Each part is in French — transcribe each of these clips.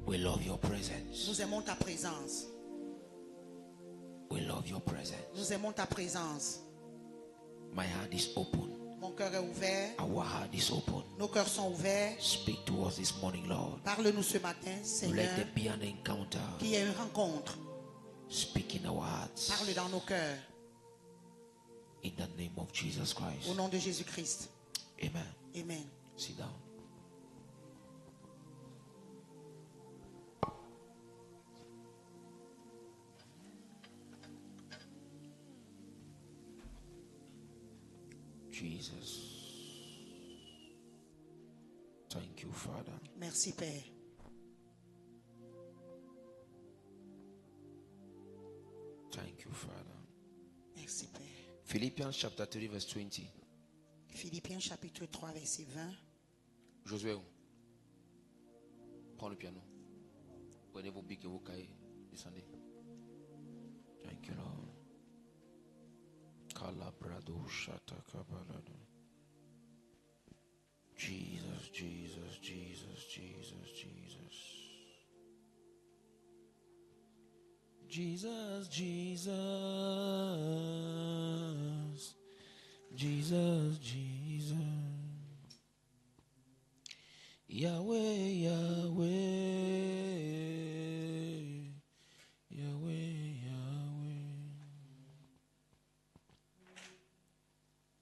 We love your presence. Nous aimons ta présence. We love your presence. Nous aimons ta présence. My heart is open. Mon cœur est ouvert. Our heart is open. Nos cœurs sont ouverts. Speak to us this morning, Lord. Parle-nous ce matin, Seigneur. Let there be an encounter. Qu'il y ait une rencontre. Speak in our hearts. Parle dans nos cœurs. In the name of Jesus Christ. Au nom de Jésus-Christ. Amen. Amen. Sit down. Jesus. Thank you, Father. Merci, Père. Thank you, Father. Merci, Père. Philippians chapter 3 verse 20. Philippiens chapitre 3 verset 20. Josué, prends le piano. Prenez vos bics et vos cahiers. Descendez. Thank you, Lord. Calabrado shata kabalado. Jesus, Jesus, Jesus, Jesus, Jesus. Jesus, Jesus. Jesus, Jesus. Yahweh, Yahweh. Yahweh, Yahweh.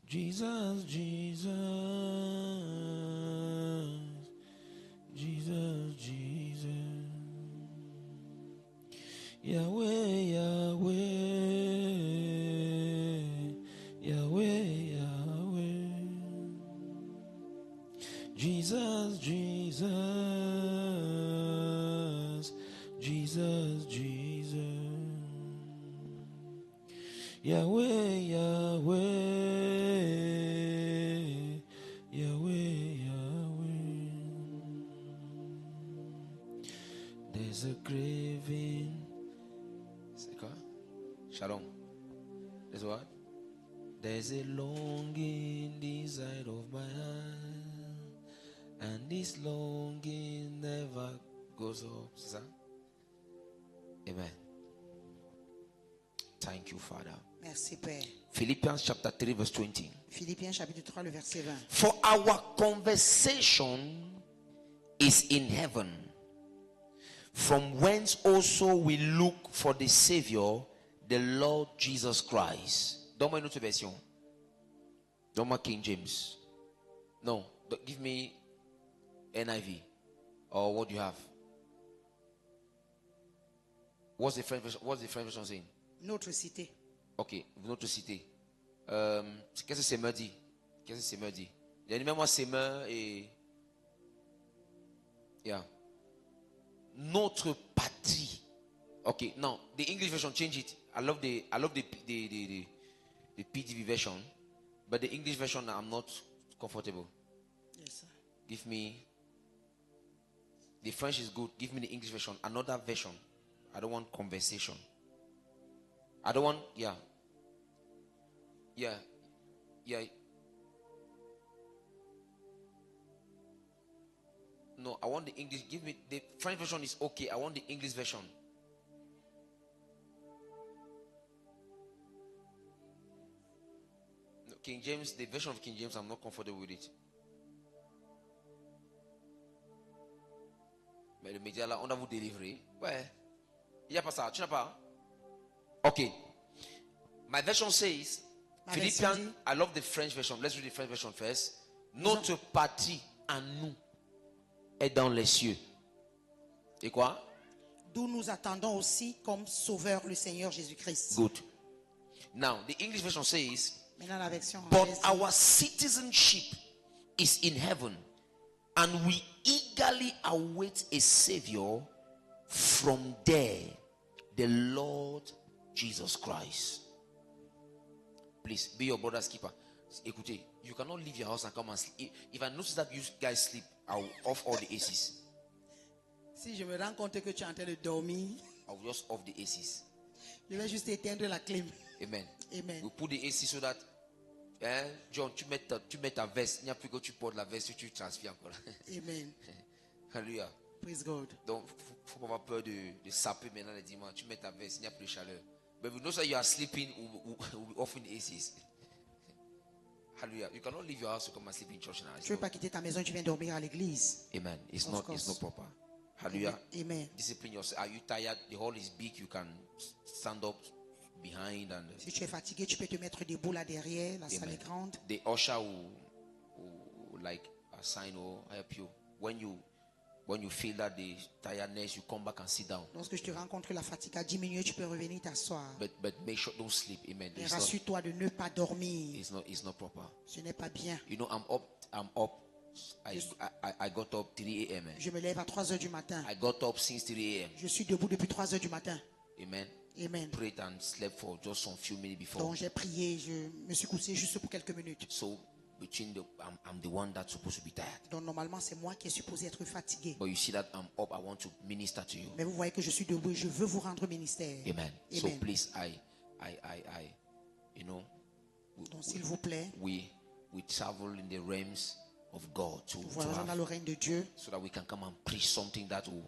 Jesus, Jesus. Jesus, Jesus. Yahweh, Yahweh. Yahweh, Yahweh. Jesus, Jesus. Jesus, Jesus. Yahweh, Yahweh. Yahweh, Yahweh. There's a craving. C'est quoi? Shalom. There's what? There's a longing inside of my heart, and this longing never goes up. C'est ça? Amen. Thank you, Father. Merci, Père. Philippians chapter 3 verse 20. Philippiens chapitre 3, le verset 20. For our conversation is in heaven, from whence also we look for the Savior, the Lord Jesus Christ. Donne-moi une autre version. Donne-moi King James. No, give me NIV. Or what do you have? What's the French version? What's the French version saying? Notre cité. Ok, notre cité. Qu'est-ce que c'est me dit? Qu'est-ce que c'est me dit? Il y a même moi c'est me et yeah. Notre patrie. Okay, now the English version change it. I love the PDV version, but the English version I'm not comfortable. Yes, sir. Give me the French is good. Give me the English version. Another version. I don't want conversation. I don't want yeah. No, I want the English. Give me the French version is okay. I want the English version. No, King James, the version of King James, I'm not comfortable with it. Mais le média là, on a vous délivré. Ouais. Il n'y a pas ça. Tu n'as pas? Okay. My version says, Philippians, I love the French version. Let's read the French version first. Notre partie à nous est dans les cieux. Et quoi? D'où nous attendons aussi comme sauveur le Seigneur Jésus-Christ. Good. Now, the English version says, Maintenant la version but anglaise dit, our citizenship is in heaven, and we eagerly await a Savior from there, the Lord Jesus Christ. Please be your brother's keeper. Écoutez, you cannot leave your house and come and sleep. If I notice that you guys sleep, I'll off all the ACs. Si je me rends compte que tu es en train de dormir, I'll just off the ACs. je vais juste éteindre la clim. Amen. Amen. We put the AC so that John, tu mets ta veste. Il n'y a plus que tu portes la veste, tu transfères encore. Amen. Alléluia. Praise God. Donc, faut pas avoir peur de saper maintenant le dimanche. Tu mets ta veste, il n'y a plus de chaleur. But if you know that you are sleeping, we'll be off in the ACs. Hallelujah. You cannot leave your house to come and sleep in church now. Tu ne veux pas quitter ta maison, tu viens dormir à l'église. Amen. It's Of not course. proper. Hallelujah. Amen. Discipline yourself. Are you tired? The hall is big. You can stand up behind and Si tu es fatigué, tu peux te mettre debout là derrière. La salle Amen. est grande. The usher will like assign or help you. When you feel that the tiredness, you come back and sit down. Lorsque je te rencontre, la fatigue a diminué, tu peux revenir t'asseoir. But make sure don't sleep. Amen. Mais rassure-toi de ne pas dormir. It's not proper. Ce n'est pas bien. You know, I'm up. I got up 3 a.m. Je me lève à 3 heures du matin. I got up since 3 a.m. Je suis debout depuis 3 heures du matin. Amen. Amen. Prayed and slept for just some few minutes before. Donc j'ai prié, je me suis couché juste pour quelques minutes. So I'm the one that's supposed to be tired. Donc normalement c'est moi qui est supposé être fatigué. But you see that I'm up. I want to minister to you. Mais vous voyez que je suis debout et je veux vous rendre ministère. Amen. So Amen. please, you know, Donc s'il vous plaît, we travel in the realms of God voyageons dans le règne de Dieu, so that we can come and preach something that will,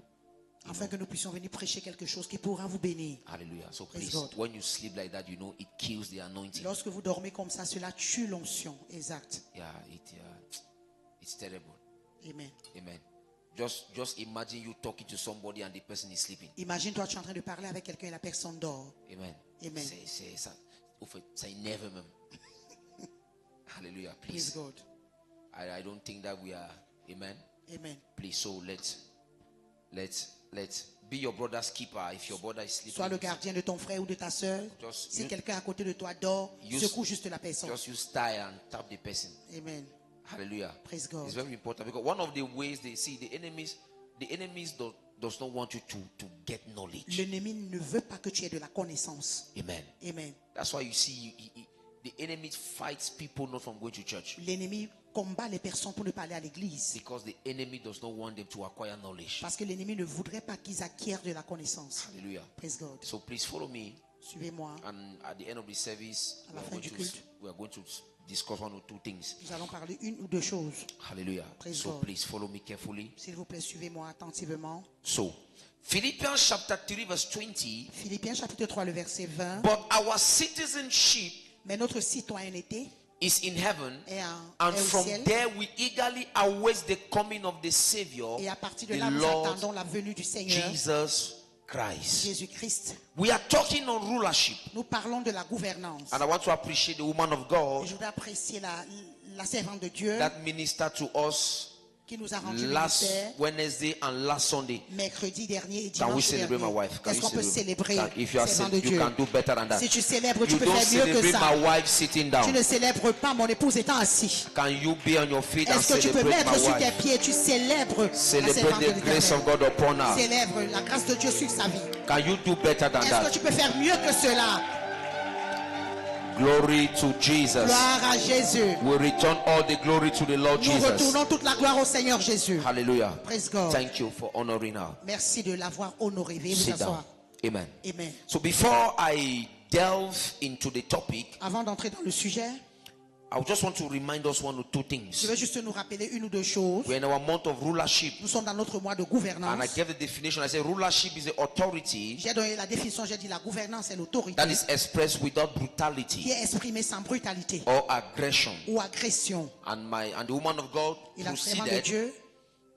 afin que nous puissions venir prêcher quelque chose qui pourra vous bénir. hallelujah. So Praise please, God. when you sleep like that, you know it kills the anointing. Lorsque vous dormez comme ça, cela tue l'onction. Exact. Yeah, it's terrible. Amen. Amen. Just imagine you talking to somebody and the person is sleeping. Imagine-toi, tu es en train de parler avec quelqu'un et la personne dort. Amen. Amen. C'est ça. Au fait, ça énerve même. Hallelujah. Praise Please. God. I don't think that we are. Amen. Amen. Please. So let's be your brother's keeper. If your brother is sleeping, Sois le gardien de ton frère ou de ta soeur. Just Si use- quelqu'un à côté de toi dort, use- secoue juste la personne. just use tie and tap the person. Amen. Hallelujah. Praise God. It's very important because one of the ways they see the enemies does not want you to get knowledge. L'ennemi ne veut pas que tu aies de la connaissance. Amen. Amen. That's why you see the enemy fights people not from going to church L'ennemi combat les personnes pour ne pas aller à l'église. because the enemy does not want them to acquire knowledge. Parce que l'ennemi ne voudrait pas qu'ils acquièrent de la connaissance. Hallelujah. Praise God. So please follow me, Suivez-moi. and at the end of the service, À la fin du culte. we are going to discuss one or two things. Nous allons parler une ou deux choses. Hallelujah. Praise So God. please follow me carefully. S'il vous plaît, suivez-moi attentivement. So Philippians chapter 3 verse 20. Philippiens chapitre 3, le verset 20. But our citizenship Mais notre citoyenneté is in heaven, est and au from ciel. there we eagerly await the coming of the Savior, Et à partir de the là, nous Lord attendons la venue du Seigneur, Jesus Christ. Jésus-Christ. We are talking on rulership, Nous parlons de la gouvernance. and I want to appreciate the woman of Et God je voudrais apprécier la servante de Dieu that ministered to us qui nous a rendu last ministère Wednesday and last Sunday. mercredi dernier et Can we dimanche celebrate my dernier. wife? Can Est-ce you qu'on peut célébrer If you are servante de you Dieu? can do better than that. Si tu célèbres, tu You peux don't faire mieux que celebrate ça. my wife sitting Tu down. ne célèbres pas mon épouse étant assis. Can you be on your feet and Est-ce que tu peux celebrate mettre my sur tes wife? pieds, tu célèbres la Celebrate servante de the grace of l'Éternel. God upon her. Célèbre la grâce de Dieu sur sa vie. Can you do better than Est-ce que that? tu peux faire mieux que cela? Glory to Jesus. Gloire à Jésus. We return all the glory to the Lord Nous Jesus. retournons toute la gloire au Seigneur Jésus. Hallelujah. Praise God. Thank you for honoring her. Merci de l'avoir honoré. Veuillez vous Sit down. asseoir. Amen. Amen. So before I delve into the topic, Avant d'entrer dans le sujet, I just want to remind us one or two je things. veux juste nous rappeler une ou deux choses. We're in our month of rulership, Nous sommes dans notre mois de and I gouvernance. gave the definition. I said rulership is the authority J'ai donné la définition, j'ai dit la gouvernance est l'autorité that is expressed without qui brutality est exprimée sans brutalité or aggression. ou agression. And the woman of God Et la servante de proceeded Dieu,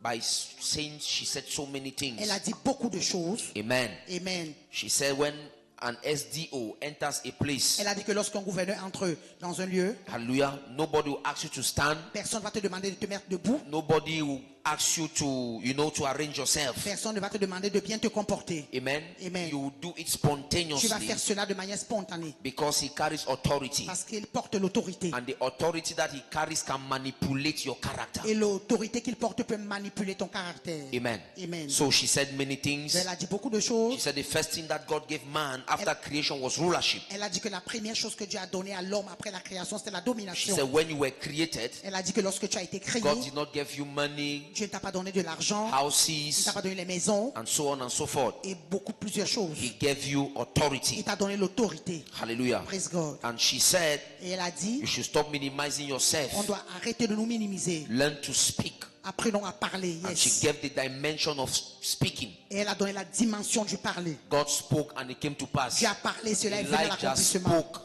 by saying, she said so many things. elle a dit beaucoup de choses. Amen. Amen. She said when an SDO enters a place, Elle a dit que lorsqu'un gouverneur entre dans un lieu, hallelujah, nobody will ask you to stand. personne ne va te demander de te mettre debout. Nobody will ask you to arrange yourself. Personne ne va te demander de bien te comporter. Amen. Amen. You will do it Tu vas spontaneously faire cela de manière spontanée because he carries authority. parce qu'il porte l'autorité. And the authority that he carries can manipulate your character. Et l'autorité qu'il porte peut manipuler ton caractère. Amen. Amen. So she said many things. Elle a dit beaucoup de She choses. said the first thing that God gave man after creation was rulership. Elle a dit que la première chose que Dieu a donnée à l'homme après la création, c'était la She domination. said when you were created, Elle a dit que lorsque tu as été créé, God did not give you money, Dieu ne t'a pas donné de l'argent, il ne houses, t'a pas donné les maisons and so on and so forth. et beaucoup plusieurs choses. He gave you Il authority. t'a donné l'autorité. Hallelujah. Praise God. And she said Et elle a dit, you should stop minimizing yourself. on doit arrêter de nous minimiser. Learn to speak Appris donc à parler. And she Yes. gave the dimension of speaking. Et elle a donné la dimension du parler. God spoke and it came to pass. Dieu a parlé, cela est venu à Elijah l'accomplissement. spoke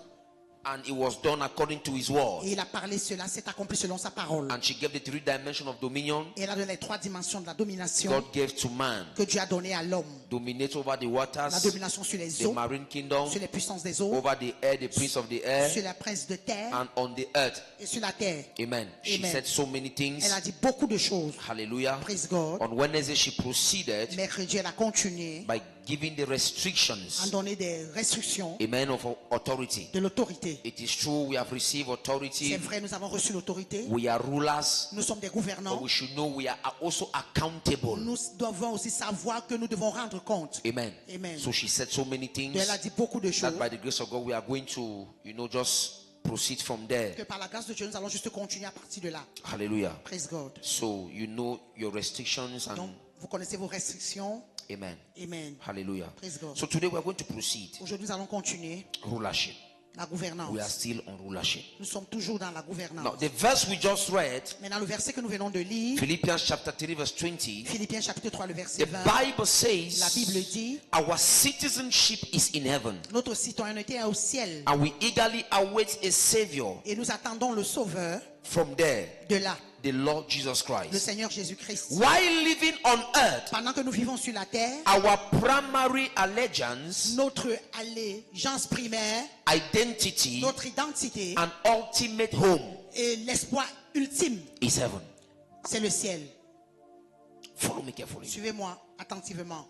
and it was done according to his word. Et il a parlé, cela s'est accompli selon sa parole. And she gave the 3 dimensions of dominion Et elle a donné les 3 dimensions de la domination God gave to man. que Dieu a donné à l'homme. Dominate over the La waters, domination sur les the eaux, marine kingdom, sur les puissances des eaux, over the air, the prince of the air, sur la prince de terre and on the earth. et sur la terre. Amen. She Amen. said so many things. Elle a dit beaucoup de choses. Hallelujah. Praise God. On Wednesday, she proceeded Mercredi, elle a continué by giving the à restrictions, donner des restrictions amen, of authority. de l'autorité. It is true, we have received C'est authority. vrai, nous avons reçu l'autorité. We are rulers, Nous sommes des but gouvernants. we should know we are also accountable. Nous devons aussi savoir que nous devons rendre compte. Amen. Amen. So she said so many things Elle a dit beaucoup de choses. that by the grace of God we are going to, just proceed from there. Que par la grâce de Dieu, nous allons juste continuer à partir de là. Hallelujah. Praise God. So you know your restrictions and Donc, vous connaissez vos restrictions. amen. Amen. Hallelujah. Praise God. So today we are going to proceed. Aujourd'hui, nous allons continuer Rulership. la We are gouvernance. still on rulership. Nous sommes toujours dans la Now gouvernance. the verse we just read, Maintenant, le verset que nous venons de lire, Philippians chapter 3 verse 20, Philippiens chapitre 3, le the verset 20, Bible la says Bible dit, our citizenship is in heaven notre citoyenneté est au ciel and we eagerly await a savior et nous attendons le Sauveur from there, de là, the Lord Jesus le Christ. Seigneur Jésus-Christ. While living on earth, Pendant que nous vivons sur la terre, our primary allegiance, notre allégeance primaire, identity, notre identité and ultimate home et l'espoir ultime, is heaven. c'est le ciel. Follow me carefully. Suivez-moi attentivement.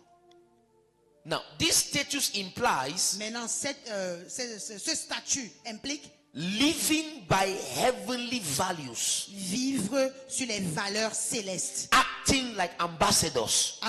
Now, this status implies Maintenant, ce statut implique living by heavenly values, vivre sur les valeurs célestes, acting like ambassadors,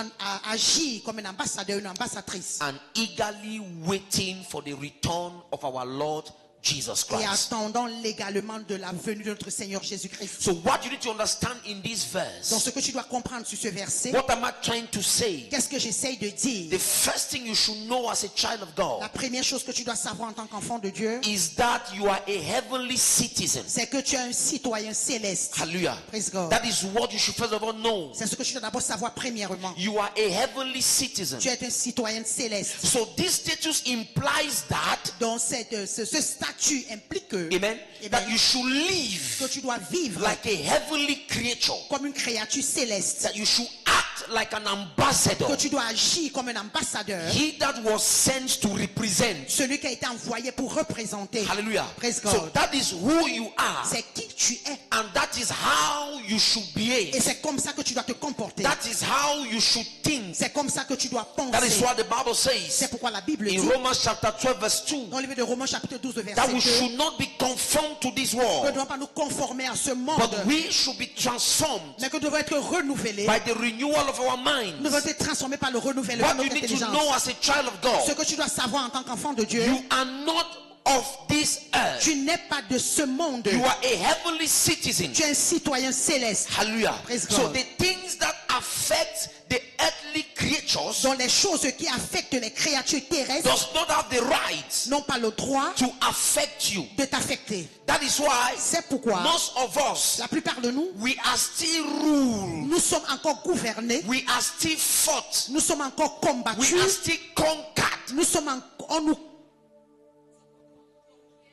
agir comme un ambassadeur, une ambassadrice, and eagerly waiting for the return of our Lord Jesus et Christ. attendant légalement de la venue de notre Seigneur Jésus-Christ. So, what you need to understand in this Donc, verse, ce que tu dois comprendre sur ce verset, what am I trying to say? qu'est-ce que j'essaye de The dire? first thing you should know as a child of God La première chose que tu dois savoir en tant qu'enfant de Dieu, is that you are a heavenly citizen. c'est que tu es un citoyen céleste. Hallelujah. Praise God. That is what you should first of all know. C'est ce que tu dois d'abord savoir premièrement. You are a heavenly citizen. Tu es un citoyen céleste. So this status implies that, Donc, ce statut implique que, amen, that you should live que tu dois vivre like a heavenly creature. comme une créature céleste. That you should act like an ambassador. Que tu dois agir comme un ambassadeur. He that was sent to represent. Celui qui a été envoyé pour représenter. Hallelujah. Praise So God. that is who you are. C'est qui tu es. And that is how you should Et behave. c'est comme ça que tu dois te comporter. That is how you should think. C'est comme ça que tu dois That is penser. what the Bible C'est says pourquoi la Bible dit, in Romans chapter 12 verse 2, dans le livre de Romains chapitre 12 that verset 2, we should not be conformed to this que nous ne world, devons pas nous conformer à ce monde, but we should be transformed mais que nous devons être renouvelés. by the renewal of our Nous minds. devons être transformés par le renouvellement What de you notre need to know intelligence. as a child of Ce God, que tu dois savoir en tant qu'enfant de Dieu, you are not of this earth. tu n'es pas de ce monde. You are a heavenly citizen. Tu es un citoyen céleste. Hallelujah. Praise So God. the things that affect the earthly creatures Dont les choses qui affectent les créatures terrestres does not have the right n'ont pas le droit to affect you. de t'affecter. That is why C'est pourquoi most of us, la plupart de nous, we are still ruled. nous sommes encore gouvernés, We are still fought. nous sommes encore We combattus, are still conquered. nous sommes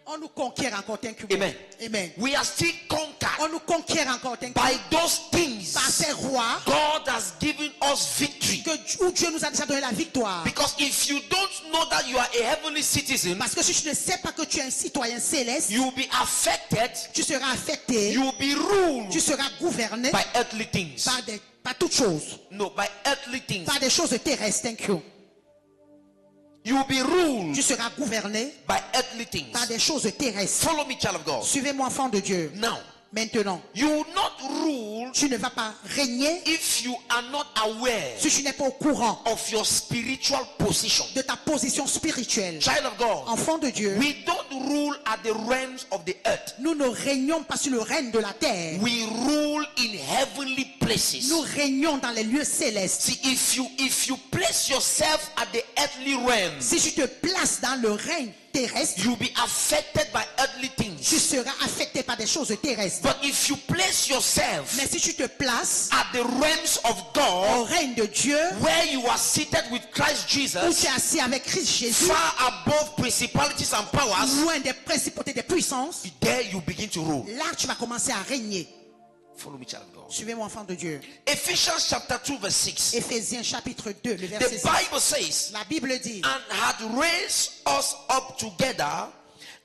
on nous conquiert encore. Thank you. Amen. Amen. We are still On conquered nous conquiert encore. Thank you. by those things Par ces rois God has given us victory. où Dieu nous a déjà donné la victoire. Because if you don't know that you are a heavenly citizen, Parce que si tu ne sais pas que tu es un citoyen céleste, you will be affected, tu seras affecté, you will be ruled tu seras gouverné by earthly things. par toutes choses, No, by earthly things. par des choses terrestres. Thank you. You will be ruled Tu seras gouverné by earthly things. par des choses terrestres. Follow me, child of God. Suivez-moi, enfant de Dieu. Now, Maintenant, you will not rule tu ne vas pas régner if you are not aware si tu n'es pas au courant of your spiritual position. de ta position spirituelle. Child of God, Enfant de Dieu, we don't rule at the realms of the earth. nous ne régnons pas sur le règne de la terre. We rule in heavenly places. Nous régnons dans les lieux célestes. See, if you place place yourself at the earthly realm, Si tu te places dans le règne terrestre, you'll be affected by earthly tu things. seras affecté par des choses terrestres. But if you place yourself Mais si tu te places at the realms of au God, règne de Dieu, where you are seated with Christ où tu Jesus, es assis avec Christ Jésus, far above principalities and powers, loin des principautés, des puissances, there you begin to rule. là tu vas commencer à régner. Follow me, child of God. Suivez-moi, enfant de Dieu. Ephesians chapter 2, verse 6. Éphésiens chapitre 2, le The verset 6. Bible says, La Bible dit, and had raised us up together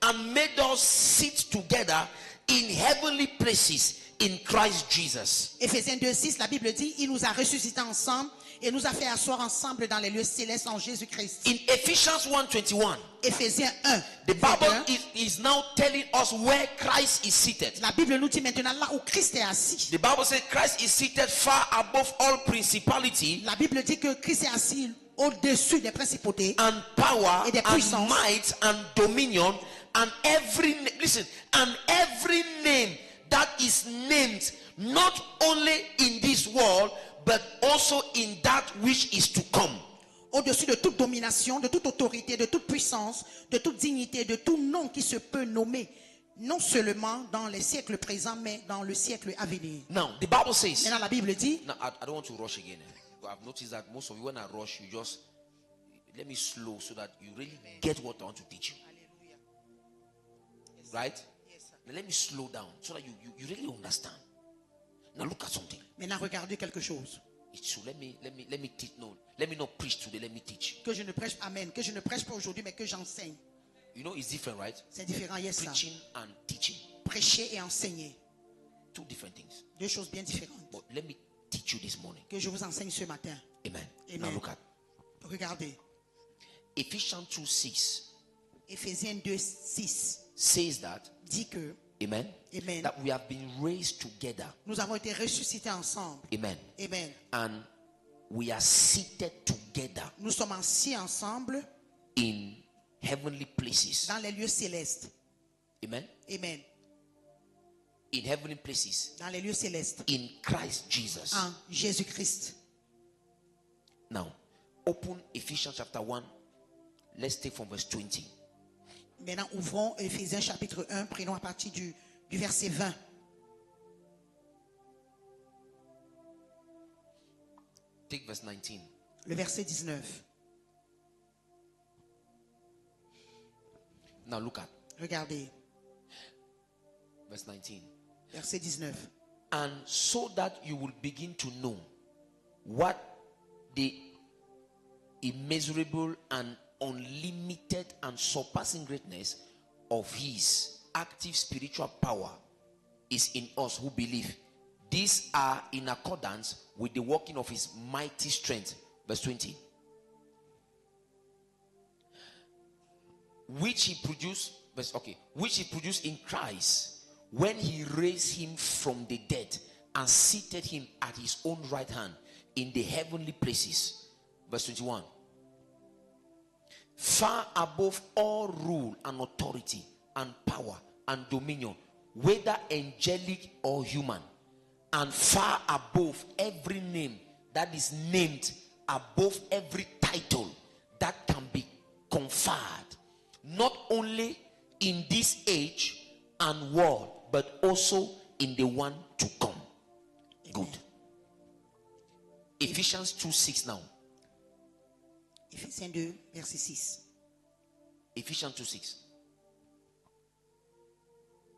and made us sit together in heavenly places in Christ Jesus. Éphésiens 2, 6, la Bible dit, il nous a ressuscités ensemble et nous a fait asseoir ensemble dans les lieux célestes en Jésus-Christ. In Ephesians 1:21, Éphésiens 1, the Bible 21, is now telling us where Christ is seated. la Bible nous dit maintenant là où Christ est assis. The Bible says Christ is seated far above all principality La Bible dit que Christ est assis au-dessus des principautés and power et des and puissances. might and dominion and every name that is named not only in this world but also in that which is to come. Au-dessus de toute domination, de toute autorité, de toute puissance, de toute dignité, de tout nom qui se peut nommer, non seulement dans les siècles présents, mais dans le siècle à venir. Now the Bible says, Maintenant, la Bible dit, now I don't want to rush again. I've noticed that most of you, when I rush, you just let me slow so that you really get what I want to teach you. Right? Now let me slow down so that you really understand. Now look at something. maintenant regardez quelque chose. So let me teach. No, let me not preach today. Let me teach. Que je ne prêche, amen, que je ne prêche pas aujourd'hui, mais que j'enseigne. You know, it's different, right? C'est différent, yes, ça. Preaching and teaching, Prêcher et enseigner. two different things. Deux choses bien différentes. But let me teach you this morning. Que je vous enseigne ce matin. Amen. Amen. Now look at Regardez. Ephesians 2:6 Éphésiens 2, 6 says that. dit que, Amen. amen, That we have been raised together. nous avons été ressuscités ensemble. Amen. Amen. And we are seated together Nous sommes assis ensemble in heavenly places. dans les lieux célestes. Amen. Amen. In heavenly places Dans les lieux célestes. in Christ Jesus. En Jésus-Christ. Now, open Ephesians chapter 1. Let's take from verse 20. Maintenant, ouvrons Éphésiens chapitre 1, prenons à partir du verset 20. Take verse 19. Le verset 19. Now look at Regardez, verse 19. verset 19. And so that you will begin to know what the immeasurable and unlimited and surpassing greatness of his active spiritual power is in us who believe. These are in accordance with the working of his mighty strength. Verse 20. Which he produced in Christ when he raised him from the dead and seated him at his own right hand in the heavenly places. Verse 21. Far above all rule and authority and power and dominion, whether angelic or human, and far above every name that is named, above every title that can be conferred, not only in this age and world, but also in the one to come. Good. Ephesians 2:6 now. Éphésiens 2, verset 6. Ephesians 2:6.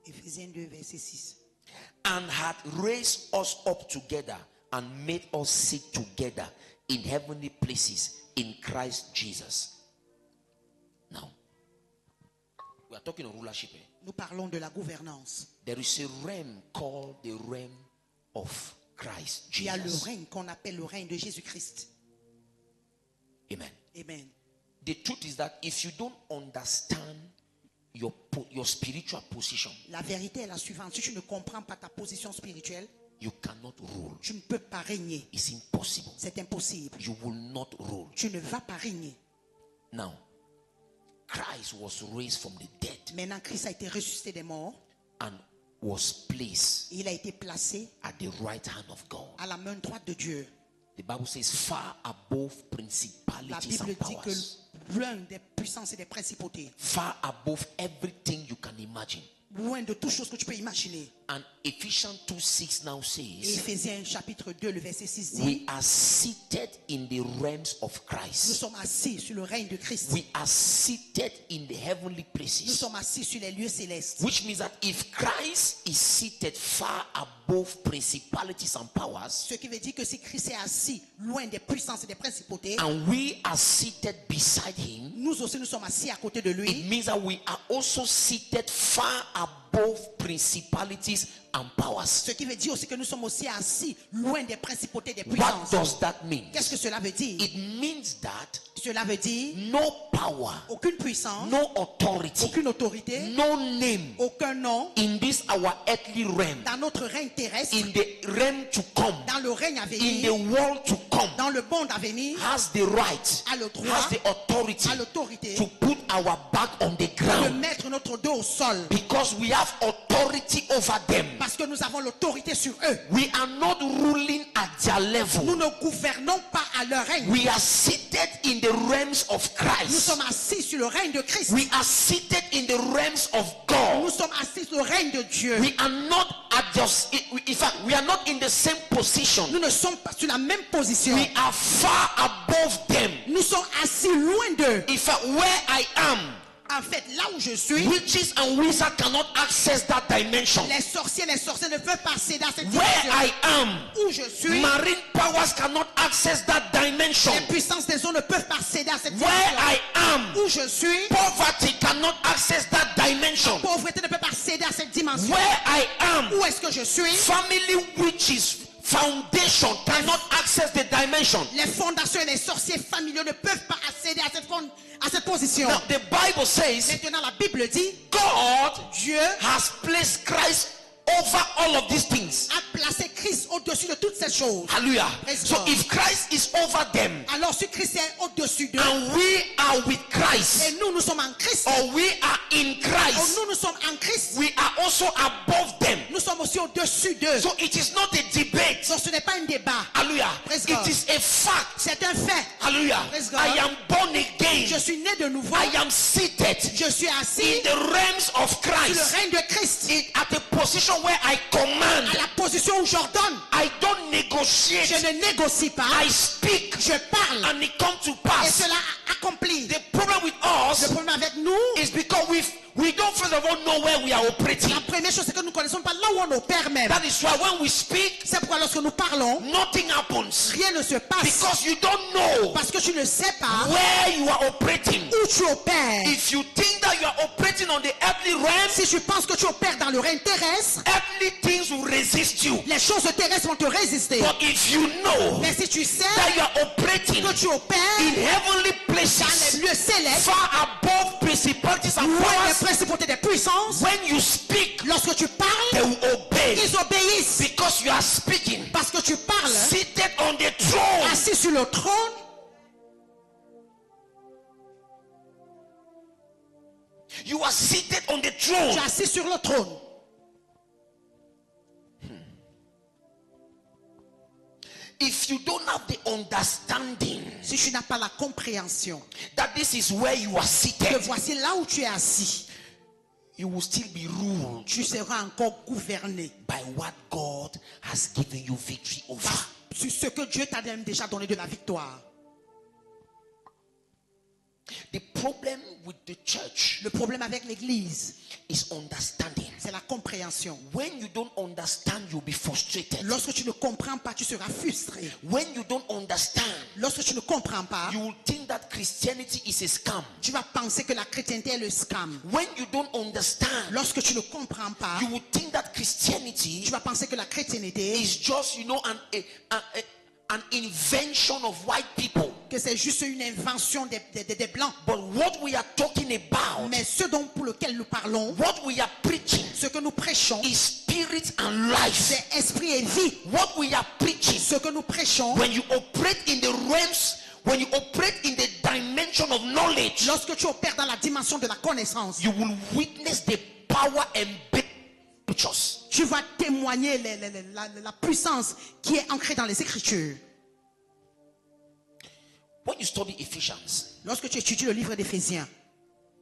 Éphésiens 2, verset 6. And had raised us up together and made us sit together in heavenly places in Christ Jesus. Now, we are talking of rulership. Nous parlons de la gouvernance. There is a realm called the realm of Christ Il y a le Jesus. règne qu'on appelle le règne de Jésus-Christ. Amen. Amen. The truth is that if you don't understand your spiritual position, La vérité est la suivante. Si tu ne comprends pas ta position spirituelle, you cannot rule. tu ne peux pas régner. It's impossible. C'est impossible. You will not rule. Tu ne vas pas régner. Now, Christ was raised from the dead Maintenant, Christ a été ressuscité des morts. and was placed Et il a été placé at the right hand of God. à la main droite de Dieu. The Bible says far above La principalities Bible and dit que powers. loin des puissances et des principautés, Far above everything you can imagine. loin de toutes choses que tu peux imaginer. And Ephesians 2:6 now Et says, Éphésiens chapitre 2, le verset 6 dit, we are seated in the realms of nous Christ. sommes assis sur le règne de Christ. We are seated in the heavenly Nous places. sommes assis sur les lieux célestes. Which means that if Christ is seated far above principalities and powers, Ce qui veut dire que si Christ est assis loin des puissances et des principautés, and we are seated beside him, nous aussi nous sommes assis à côté de it lui. means that we are also seated far above principalities and powers. Ce qui veut dire aussi que nous sommes aussi assis loin des principautés et des What puissances. does that mean? Qu'est-ce que cela veut dire? It means that Cela veut dire no power, aucune puissance, no authority, aucune autorité, no name aucun nom in this our earthly realm, dans notre règne terrestre, in the realm to come, dans le règne à in the venir, world to come, dans le monde à venir, has the right, a le droit, has the authority a l'autorité to put our back on the de ground, mettre notre dos au sol. because we have authority over them. Parce que nous avons l'autorité sur eux. We are not ruling at their Nous level. ne gouvernons pas à leur règne. We are seated in the realms of Nous Christ. sommes assis sur le règne de Christ. We are seated in the realms of Nous God. sommes assis sur le règne de Dieu. We are not at just, in fact, we are not in the same position. Nous ne sommes pas sur la même position. We are far above them. Nous sommes assis loin d'eux. In fact, where I am, En fait, là où je suis, witches and wizards cannot access that dimension. les sorciers ne peuvent pas accéder à cette Where dimension. I am, Où je suis, marine powers cannot access that dimension. les puissances des eaux ne peuvent pas accéder à cette Where dimension. I am, Où je suis, poverty cannot access that dimension. la pauvreté ne peut pas accéder à cette dimension. Where I am, Où est-ce que je suis? family witches foundation cannot access the dimension. Les fondations et les sorciers familiaux ne peuvent pas accéder à cette position. Now the Bible says Maintenant, la Bible dit, God Dieu has placed Christ over all of these things. a placé Christ au-dessus de toutes ces choses. Hallelujah. Praise So God. if Christ is over them Alors, si Christ est au-dessus d'eux, and we are with et Christ, nous sommes en Christ, or we are in ou Christ, nous sommes en Christ, we are also above them. nous sommes aussi au-dessus d'eux. So it is not a debate. Donc, ce n'est pas un débat. Hallelujah. Praise It God. is a fact. C'est un fait. Hallelujah. Praise God. I am born Je again. suis né de nouveau. I am seated Je suis assis in the realms of sur le Christ, règne de Christ. at a position where I command. À la position où j'ordonne. I don't Je negotiate. ne négocie pas. I speak, Je parle. and it comes to Et pass. cela accomplit. The problem with Le us problème avec nous, is because we don't first of all know where we are operating. la première chose, c'est que nous ne connaissons pas là où on opère même. That is why when we speak, C'est pourquoi lorsque nous parlons, nothing happens, rien ne se passe. because you don't know Parce que tu ne sais pas where you are operating. où tu opères. If you think that you are operating on the earthly realm, Si tu penses que tu opères dans le règne terrestre, earthly things will resist you. les choses terrestres vont te résister. But if you know Mais si tu sais that you are operating que tu opères in heavenly dans les places, lieux célestes, far above principalities and loin des powers, principautés des puissances, when you speak, lorsque tu they parles, will obey, ils obéissent. because you are speaking Parce que tu parles seated on the throne. assis sur le trône. You are seated on the Tu es throne. assis sur le trône. If you don't have the understanding Si tu n'as pas la compréhension that this is where you are que seated, voici là où tu es assis, you will still be ruled tu seras encore gouverné by what God has given you victory over. sur ce que Dieu t'a déjà donné de la victoire. The problem with the church Le problème avec l'église, is understanding. c'est la compréhension. When you don't understand, you'll be frustrated. Lorsque tu ne comprends pas, tu seras frustré. When you don't understand, Lorsque tu ne comprends pas, you will think that Christianity is a scam. tu vas penser que la chrétienté est le scam. When you don't understand, Lorsque tu ne comprends pas, you will think that Christianity tu vas penser que la chrétienté, is just, an invention of white people. que c'est juste une invention des blancs. But what we are talking about, Mais ce dont pour lequel nous parlons, what we are preaching, ce que nous prêchons, is spirit and life. c'est esprit et vie. What we are preaching, Ce que nous prêchons, when you operate in the realms, when you operate in the dimension of knowledge, lorsque tu opères dans la dimension de la connaissance, you will witness the power and scriptures. tu vas témoigner la puissance qui est ancrée dans les Écritures. When you study Ephesians, Lorsque tu étudies le livre d'Éphésiens,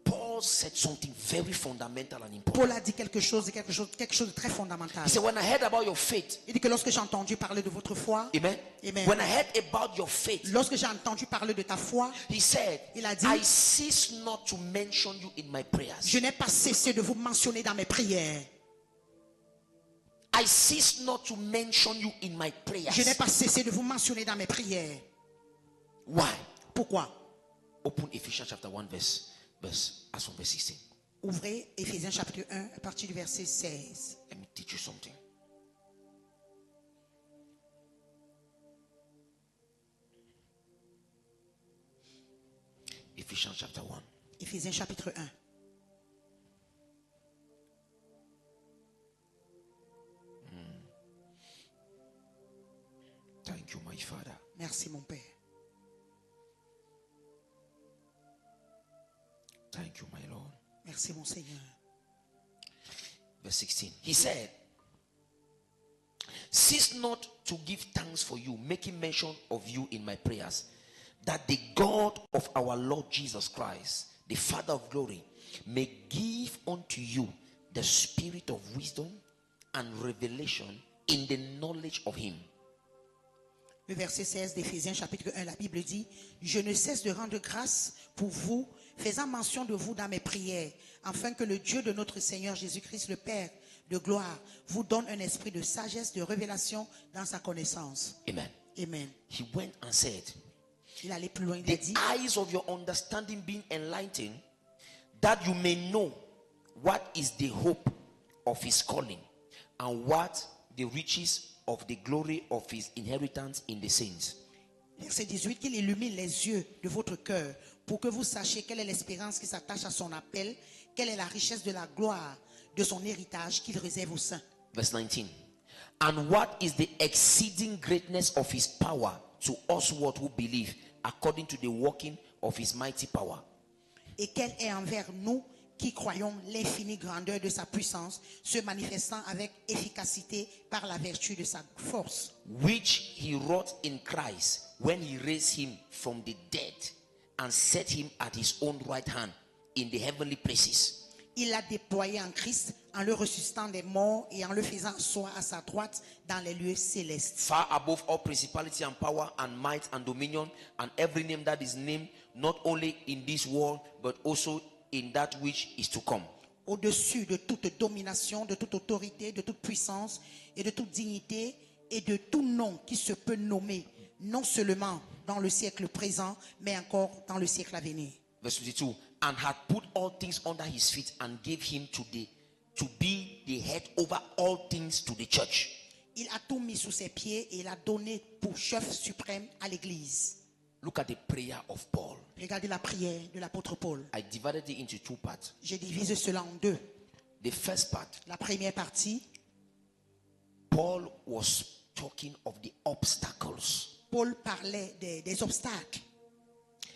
Paul said something very fundamental and important. Paul a dit quelque chose de très fondamental. He said, when I heard about your faith, Il dit que lorsque j'ai entendu parler de votre foi, amen. Amen. When I heard about your faith, lorsque j'ai entendu parler de ta foi, he said, il a dit, I cease not to mention you in my prayers. je n'ai pas cessé de vous mentionner dans mes prières. I cease not to mention you in my prayers. Je n'ai pas cessé de vous mentionner dans mes prières. Why? Pourquoi? Open Ephesians chapter 1 as from verse 16. Ouvrez Éphésiens chapitre 1 à partir du verset 16. Let me teach you something. Ephesians chapter 1. Éphésiens chapitre 1. Thank you, my Father. Merci mon Père. Thank you, my Lord. Merci mon Seigneur. Verse 16. He said, cease not to give thanks for you, making mention of you in my prayers, that the God of our Lord Jesus Christ, the Father of glory, may give unto you the spirit of wisdom and revelation in the knowledge of him. Le verset 16 d'Éphésiens chapitre 1, la Bible dit, je ne cesse de rendre grâce pour vous, faisant mention de vous dans mes prières, afin que le Dieu de notre Seigneur Jésus-Christ, le Père de gloire, vous donne un esprit de sagesse, de révélation dans sa connaissance. Amen. Amen. He went and said, Il allait plus loin, il a the dit, eyes of your understanding being enlightened, that you may know what is the hope of his calling, and what the riches of the glory of his inheritance in the saints. verset 18, qu'il illumine les yeux de votre cœur pour que vous sachiez quelle est l'espérance qui s'attache à son appel, quelle est la richesse de la gloire de son héritage qu'il réserve aux saints. Verse 19. And what is the exceeding greatness of his power to us what who believe, according to the working of his mighty power. Et quelle est envers nous qui croyons l'infinie grandeur de sa puissance, se manifestant avec efficacité par la vertu de sa force, Which he wrought in Christ when he raised him from the dead and set him at his own right hand in the heavenly places. il l'a déployé en Christ en le ressuscitant des morts et en le faisant asseoir à sa droite dans les lieux célestes. Far above all principality and power and might and dominion and every name that is named, not only in this world, but also in that which is to come. Au-dessus de toute domination, de toute autorité, de toute puissance et de toute dignité et de tout nom qui se peut nommer, non seulement dans le siècle présent, mais encore dans le siècle à venir. Verse 22. And had put all things under his feet and gave him to be the head over all things to the church. Il a tout mis sous ses pieds et il a donné pour chef suprême à l'église. Look at the prayer of Paul. Regardez la prière de l'apôtre Paul. I divided it into two parts. Je divise cela en deux. The first part, La première partie, Paul was talking of the obstacles. Paul parlait des obstacles.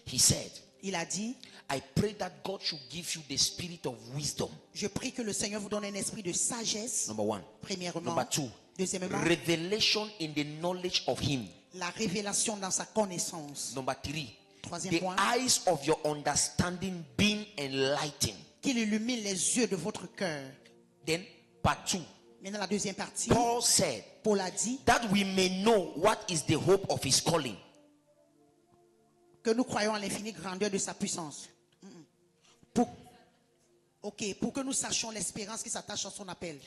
He said, Il a dit, I pray that God should give you the spirit of wisdom. je prie que le Seigneur vous donne un esprit de sagesse, Number one. premièrement. Number two, Deuxièmement, revelation in the knowledge of him. la révélation dans sa connaissance. Number three, Troisième the point, eyes of your understanding being enlightened. qu'il illumine les yeux de votre cœur. Then part two, Maintenant, la deuxième partie, Paul said Paul a dit that we may know what is the hope of his calling. que nous croyons à l'infinie grandeur de sa puissance. Pour que nous sachions l'espérance qui s'attache à son appel.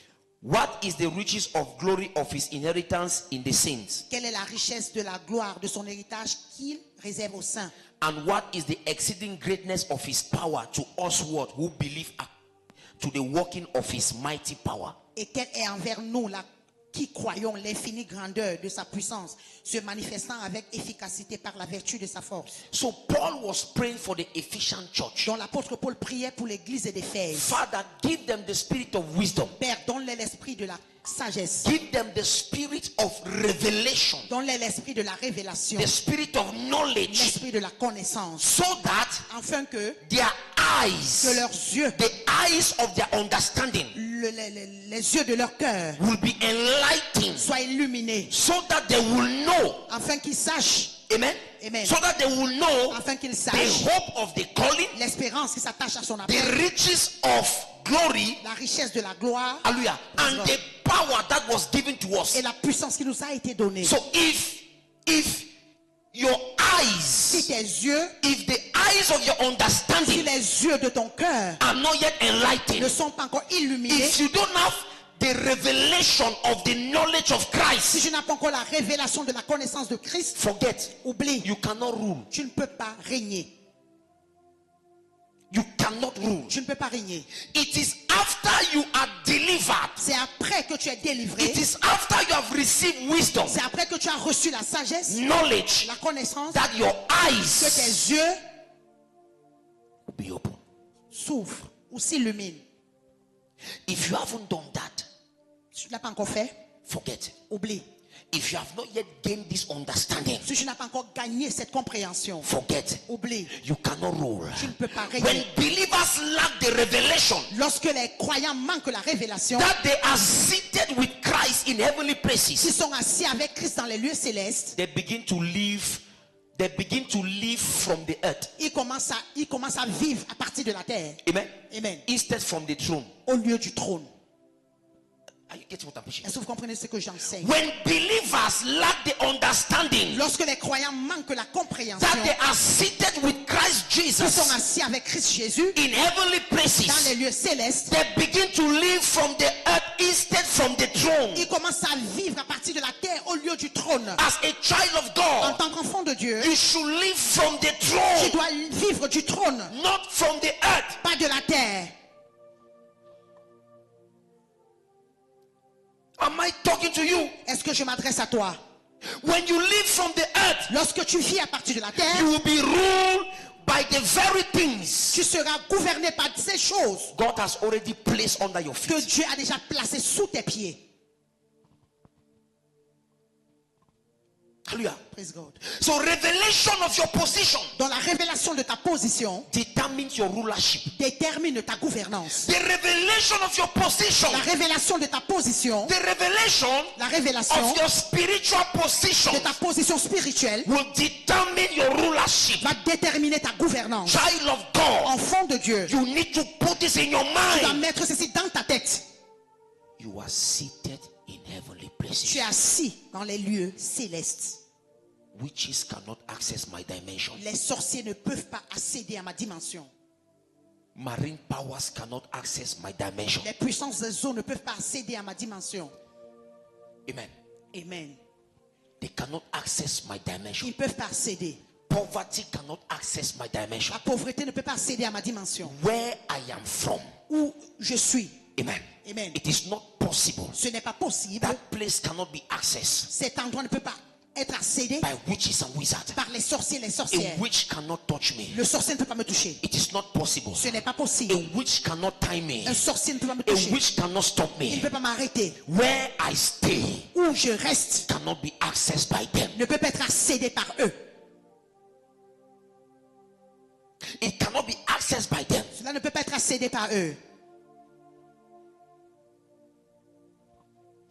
What is the riches of glory of his inheritance in the saints? Quelle est la richesse de la gloire de son héritage qu'il réserve aux saints? And what is the exceeding greatness of his power to us what who believe to the working of his mighty power? Et quelle est envers nous qui croyons l'infinie grandeur de sa puissance, se manifestant avec efficacité par la vertu de sa force. So Paul was praying for the Ephesian church. Donc l'apôtre Paul priait pour l'église d'Éphèse. Father, give them the spirit of wisdom. Père, donne-les l'esprit de la sagesse. Give them the spirit of revelation. Donne-les l'esprit de la révélation. The spirit of knowledge. L'esprit de la connaissance. So that Afin que their eyes, leurs yeux, the eyes of their understanding les yeux de leur cœur will be enlightened. soient illuminés. So that they will know Afin qu'ils sachent Amen. Amen. So that they will know Afin qu'ils the sachent hope of the calling, l'espérance qui s'attache à son the appel, riches of glory, la richesse de la gloire hallelujah, and the power that was given to us. et la puissance qui nous a été donnée. So if your Si eyes, tes yeux, if the eyes of your si understanding les yeux de ton cœur are not yet ne enlightened, sont pas encore illuminés, if you don't have the revelation of the knowledge of si Christ, tu n'as pas encore la révélation de la connaissance de Christ, forget. oublie, You cannot rule. tu ne peux pas régner. You cannot rule. Tu ne peux pas régner. It is after you are delivered. C'est après que tu es délivré, It is after you have received wisdom, c'est après que tu as reçu la sagesse, knowledge, la connaissance, that your que eyes tes yeux will be open. s'ouvrent ou s'illuminent. If you haven't done that, Si tu ne l'as pas encore fait, forget. oublie. If you have not yet gained this understanding, Si tu n'as pas encore gagné cette compréhension, forget. oublie. You cannot rule. Tu ne peux pas When régner. believers lack the revelation Lorsque les croyants manquent la révélation, that they are seated with Christ in heavenly s'ils places, sont assis avec Christ dans les lieux célestes, they begin to live. They begin to live from the earth. ils commencent à vivre à partir de la terre. Amen. Amen. Instead from the throne. Au lieu du trône. Are you getting what I'm preaching? Est-ce que vous comprenez ce que j'enseigne? When believers lack the understanding Lorsque les croyants manquent la compréhension, that they are seated with Christ ils sont Jesus assis avec Christ Jésus in heavenly dans places, les lieux célestes, they begin to live from the earth instead from the throne. ils commencent à vivre à partir de la terre au lieu du trône. As a child of En God, tant qu'enfant de Dieu, you should live from the tu throne, dois vivre du trône, not from the earth. pas de la terre. Am I talking to you? Est-ce que je m'adresse à toi? When you live from the earth, Lorsque tu vis à partir de la you terre, will be ruled by the very things tu seras gouverné par ces choses God has already placed under your que feet. Dieu a déjà placées sous tes pieds. Hallelujah. Praise God. So revelation of your position Dans la révélation de ta position determines your rulership. détermine ta gouvernance. The revelation of your position, La révélation de ta position, the revelation la révélation of your spiritual position de ta position spirituelle will determine your rulership. va déterminer ta gouvernance. Child of God, Enfant de Dieu, you need to put this in your tu dois mind. mettre ceci dans ta tête. You are seated in heavenly Tu places. es assis dans les lieux célestes. Witches cannot access my dimension. Les sorciers ne peuvent pas accéder à ma dimension. Marine powers cannot access my dimension. Les puissances des eaux ne peuvent pas accéder à ma dimension. Amen. Amen. They cannot access my dimension. Ils ne peuvent pas accéder. Poverty cannot access my dimension. La pauvreté ne peut pas accéder à ma dimension. Where I am from. Où je suis. Amen. Amen. It is not possible. Ce n'est pas possible. That place cannot be accessed Cet endroit ne peut pas être accédé by witches and wizards. par les sorciers et les A sorcières. witch cannot touch me. Le sorcier ne peut pas me toucher. It is not possible. Ce n'est pas A possible. witch cannot tie me. Un sorcier ne peut pas me A toucher. witch cannot stop Il ne me. peut pas m'arrêter. Where I stay Où je reste cannot be accessed by them. ne peut pas être accédé par eux. It cannot be accessed by them. Cela ne peut pas être accédé par eux.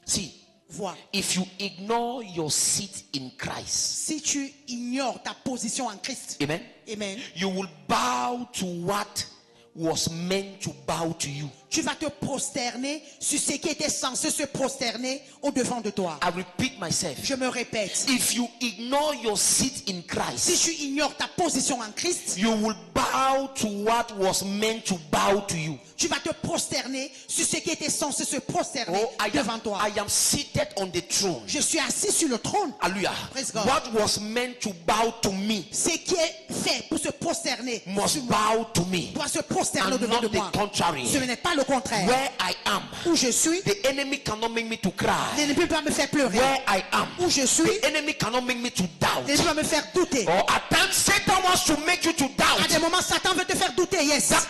See, Vois. if you ignore your seat in Christ, Si tu ignores ta position en Christ, amen, amen, you will bow to what was meant to bow to you. tu vas te prosterner sur ce qui était censé se prosterner au devant de toi. I repeat myself. Je me répète. If you ignore your seat in Si Christ, tu ignores ta position en Christ, you will bow to what was meant to bow to you. tu vas te prosterner sur ce qui était censé se prosterner Oh, devant toi. I am seated on the throne. Je suis assis sur le trône. Hallelujah. Praise God. What was meant to bow to me Ce qui est fait pour se prosterner must sur moi bow to me. doit se prosterner And au-devant not de moi. the contrary. Ce n'est pas le contraire. Where I am, Où je suis, the enemy cannot make me to il cry. ne peut pas me faire pleurer. Where I am, Où je suis, the enemy cannot make me to doubt. il ne peut pas me faire douter. Or at times Satan wants to make you to À des doubt. moments, Satan veut te faire douter, yes. That's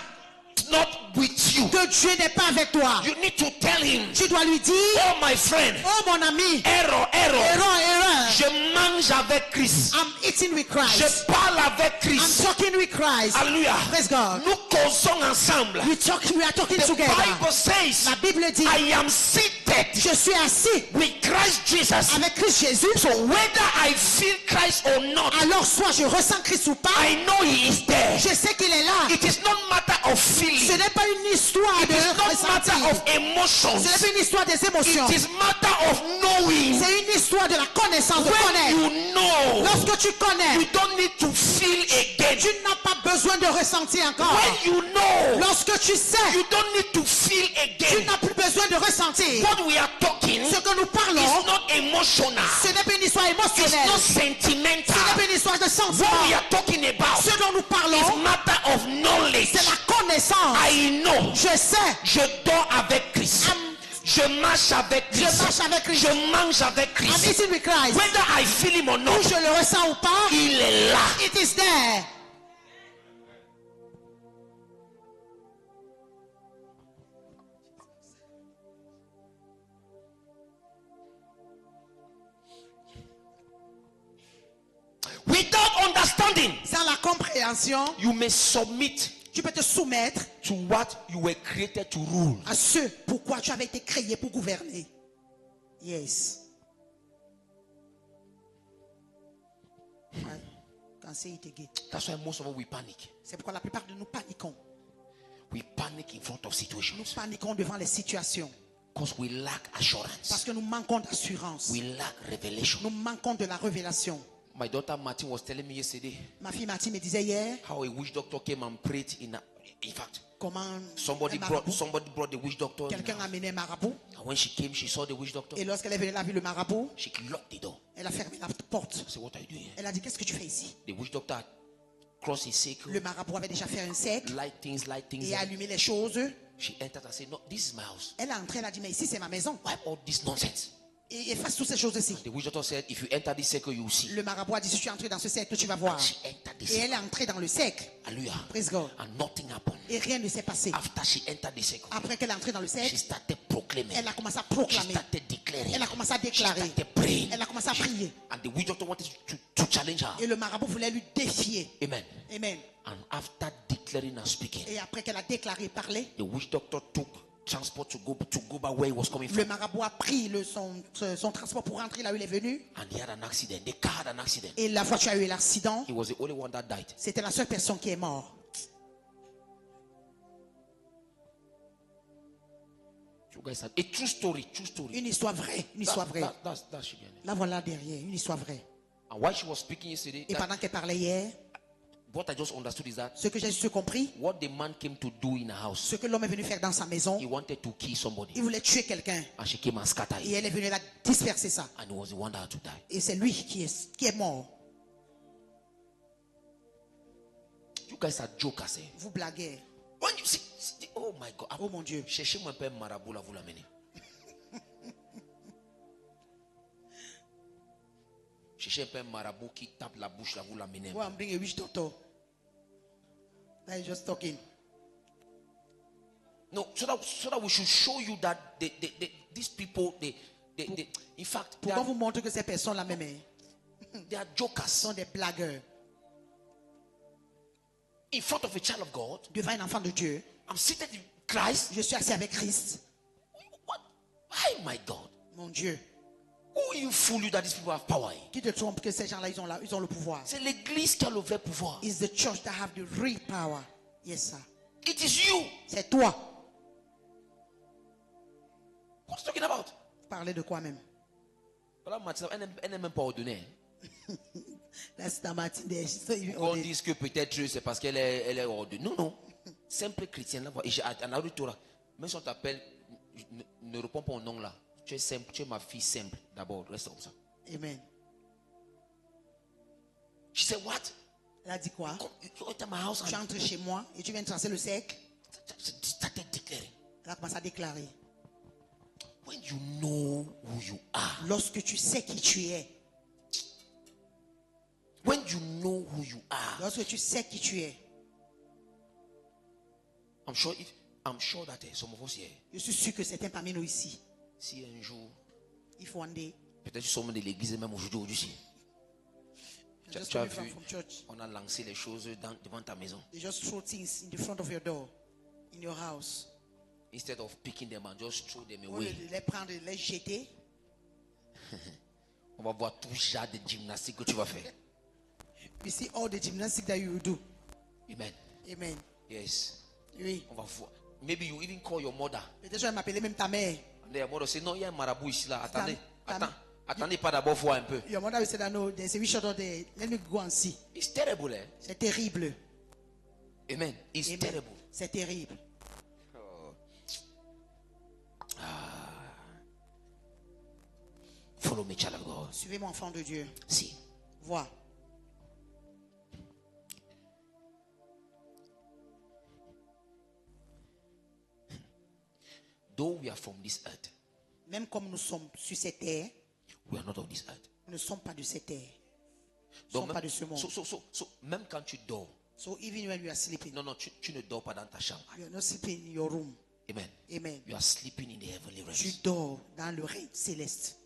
not with you. Que que Dieu n'est pas avec toi, you need to tell him, tu dois lui dire, oh my friend, oh mon ami, error. erreur, Je mange avec Christ. I'm eating with Je Christ. parle avec I'm Christ. talking with Christ. Alléluia. Praise God. Nous causons ensemble. We are talking The together. Bible says, La Bible dit, I am seated je suis assis with Christ Jesus. avec Christ Jésus. So whether I feel Christ or not, Alors soit je ressens Christ ou pas, I know he is there. je sais qu'il est là. It is not matter of Ce feeling. n'est pas une histoire It is de not matter ressentir. of emotions. Ce n'est pas une histoire des émotions. It is matter of knowing. C'est une histoire de la connaissance, de When connaître. you know, Lorsque tu connais, you don't need to feel again. tu n'as pas besoin de ressentir encore. When you know, Lorsque tu sais, you don't need to feel tu again. n'as plus besoin de ressentir. What we are talking Ce que nous parlons, is not emotional. ce n'est pas une histoire It's émotionnelle. not Ce n'est sentimental. pas une histoire de What sentiment. we are talking about Ce dont nous is parlons, matter of knowledge. c'est la connaissance. I know. Je sais. Je dors avec Christ. Je marche avec Christ. Je marche avec Christ. Je mange avec I'm Christ. eating with Christ. Whether I feel him or Ou not, je le ressens ou pas, il est là. it is there. Without understanding, Sans la compréhension, you may submit tu peux te soumettre to what you were created to rule. à ce pourquoi tu avais été créé pour gouverner. Yes. Quand c'est it again. That's why most of us we panic. C'est pourquoi la plupart de nous paniquons. We panic in front of Nous situations paniquons devant les situations because we lack parce assurance. que nous manquons d'assurance. We lack revelation. Nous manquons de la révélation. My daughter Martin was telling me yesterday Ma fille Mathilde me disait hier how a witch doctor came and prayed in fact, comment somebody brought the witch doctor. quelqu'un a amené un marabout And when she came, she saw the witch doctor. et lorsqu'elle est venue, elle a vu le marabout, She locked the door. elle a fermé la porte. I said, what are you doing here? Elle a dit, qu'est-ce que tu fais ici? The witch doctor had crossed his circle, Le marabout avait déjà fait un cercle light things. et a allumé les choses. She entered and said, no, this is my house. Elle est entrée, elle a dit, mais ici c'est ma maison. Wipe all this nonsense. Et efface toutes ces choses-ci. The witch doctor said, if you enter this circle, you will see. Le marabout a dit, si tu es entré dans ce cercle, tu vas voir. She entered this Et elle circle. est entrée dans le cercle. Hallelujah. Praise God. And nothing happened. Et rien ne s'est passé. After she entered the circle, Après qu'elle est entrée dans le she cercle, started proclaiming. elle a commencé à She proclamer. started declaring. Elle a commencé à She déclarer. started praying. Elle a commencé à prier. And the witch doctor wanted to challenge her. Et le marabout voulait lui défier. Amen. Amen. And after declaring and speaking, Et après qu'elle a déclaré, parlé, the witch doctor took transport to go back where he was coming le from. marabout a pris son transport pour rentrer là où il est venu. And he had an accident. The car had an accident. Et la voiture a eu l'accident. He was the only one that died. C'était la seule personne qui est morte. You guys had a true story. True story. Une histoire vraie. Une histoire vraie. That should be an La voilà derrière. Une histoire vraie. And while she was speaking yesterday, Et pendant qu'elle parlait hier, what I just understood is that ce que j'ai juste compris, what the man came to do in a house, ce que l'homme est venu faire dans sa maison, he wanted to kill somebody. il voulait tuer quelqu'un. And she came and scattered Et it. elle est venue là disperser ça. And he was the one that had to die. Et c'est lui qui est mort. You guys are jokers, eh? Vous blaguez. When you see, oh my God. Oh mon Dieu. Cherchez-moi un peu un marabout là, vous l'amenez. Cherchez un peu un marabout qui tape la bouche là, vous l'amenez. Well, I'm being a witch doctor. That is just talking. No, so that we should show you that these people, in fact, Pourquoi vous montrer que ces personnes-là même they are jokers. sont des blagueurs? In front of a child of God, Devant un enfant de Dieu, I'm seated in Christ. je suis assis avec Christ. What? Why, my God? Mon Dieu. Who you fool you that these people have power? Qui te trompe que ces gens-là, ils ont le pouvoir? C'est l'église qui a le vrai pouvoir. It's the church that have the real power. Yes, sir. It is you. C'est toi. What's talking about? Parler de quoi même? Voilà, Mathilde, elle n'est même pas ordonnée. That's the Martin there. She's not even On ordained. dit que peut-être c'est parce qu'elle est ordonnée. Non, non. Simple chrétienne. Là, et j'ai un auditoire. Même si on t'appelle, ne réponds pas au nom là. Tu es simple, tu es ma fille simple. D'abord, reste comme ça. Amen. She said, what? Elle a dit quoi? You enter my house Tu and entres chez moi et tu viens tracer le cercle. started declaring. Elle a commencé à déclarer. When you know who you are. Lorsque tu sais qui tu es. When you know who you are. Lorsque tu sais qui tu es. I'm sure if I'm sure that some of us here, Je suis sûr que certains parmi nous ici, si un jour, if one day, peut-être tu sors de l'église et même aujourd'hui, just tu as coming vu, from church, on a lancé les choses devant ta maison. they just throw things in the front of your door, in your house. Instead of picking them and just throw them Au lieu away. de les prendre et les jeter, On va voir tout genre de gymnastique que tu vas faire. we see all the gymnastics that you will do. Amen. Amen. Yes. Oui. On va voir. Maybe you even call your mother. Peut-être je vais m'appeler même ta mère. And your mother say, non, il y a un marabout ici là. Attendez. Tam- Attendez pas d'abord voir un peu. Your mother will say that no, there's a wish out there. Let me go and see. It's terrible, eh? C'est terrible. Amen. It's Amen. terrible. C'est terrible. Follow me, child of God. Suivez-moi, enfant de Dieu. See. Vois. Though we are from this earth, Même comme nous sommes sur cette terre, we are not of this earth. nous ne sommes pas de cette terre. Nous ne Donc, sommes pas de ce monde. même quand tu dors, So even when you are sleeping, non, tu ne dors pas dans ta chambre. you are not sleeping in your room. Amen. Amen. You are sleeping in the heavenly Tu realms. dors dans le règne céleste,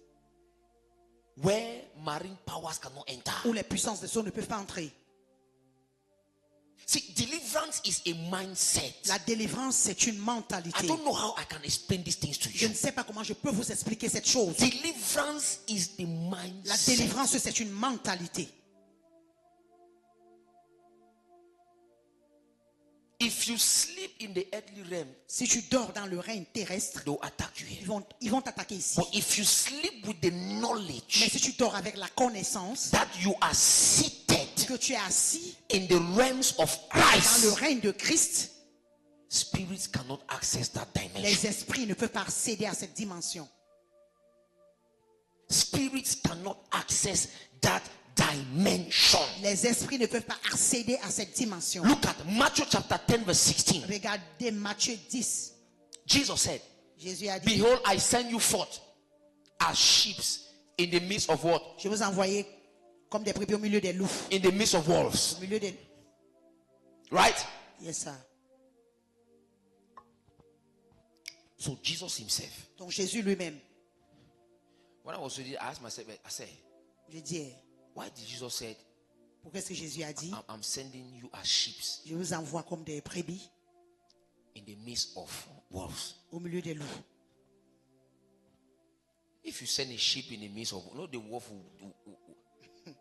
Where marine powers cannot enter. où les puissances des eaux ne peuvent pas entrer. See, deliverance is a mindset. La délivrance, c'est une I mentalité. don't know how I can explain these things to Je you. ne sais pas comment je peux vous expliquer cette chose. Deliverance is the La mindset. délivrance, c'est une mentalité. If you sleep in the earthly realm, Si tu dors dans le règne terrestre, they'll attack you here. ils vont t'attaquer ici. But if you sleep with the Mais knowledge si tu dors avec la connaissance that you are seated que tu es assis in the realms of dans le Christ, règne de Christ, spirits cannot access that dimension. les esprits ne peuvent pas accéder à cette dimension. Spirits cannot access that dimension. Les esprits ne peuvent pas accéder à cette dimension. Look at Matthew chapter 10 verse 16. Regardez Matthieu 10. Jesus said, Jésus a dit, behold, I send you forth as sheep in the midst of what? je vous envoyais comme des brebis au milieu des loups. In the midst of wolves. Au milieu des... Right? Yes, sir. So Jesus himself. Donc Jésus lui-même, When I was reading, I asked myself, I said, je dis, why did Jesus say, pourquoi est-ce que Jésus a dit, I'm sending you as sheep je vous envoie comme des brebis in the midst of wolves? au milieu des loups? If you send a sheep in the midst of, no, the wolf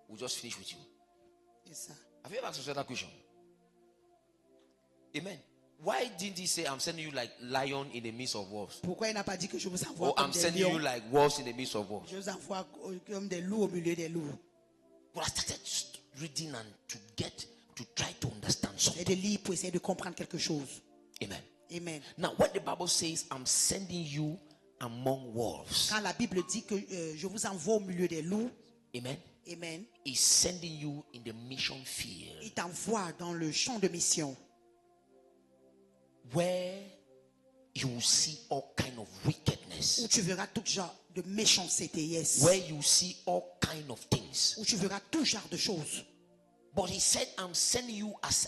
will just finish with you. Yes, sir. Have you ever asked yourself that question? Amen. Why didn't he say, I'm sending you like lion in the midst of wolves? Pourquoi il n'a pas dit que je vous envoie Or comme I'm des sending you lions? like wolves in the midst of wolves? Je vous envoie comme des loups au milieu des loups. But I started reading and to try to understand Et something. de lire pour essayer de comprendre quelque chose. Amen. Amen. Now, when the Bible says, I'm sending you among wolves, Quand la Bible dit que je vous envoie au milieu des loups, amen, amen, he's sending you in the mission field il t'envoie dans le champ de mission where you will see all kind of où wickedness, tu verras tout genre de méchanceté, yes. where you see all kind of things. Où tu verras tout genre de choses. But he said, I'm sending you as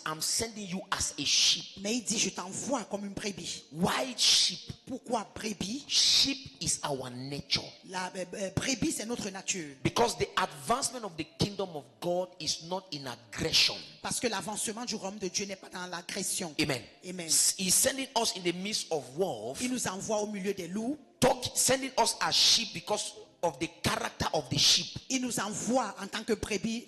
a sheep. Mais il dit, je t'envoie comme une brebis. White sheep. Pourquoi brebis? Sheep is our nature. La brebis, c'est notre nature. Because the advancement of the kingdom of God is not in aggression. Parce que l'avancement du royaume de Dieu n'est pas dans l'agression. Amen. Amen. He's sending us in the midst of wolves, Il nous envoie au milieu des loups. sending us as sheep because of the character of the sheep. Il nous envoie en tant que brebis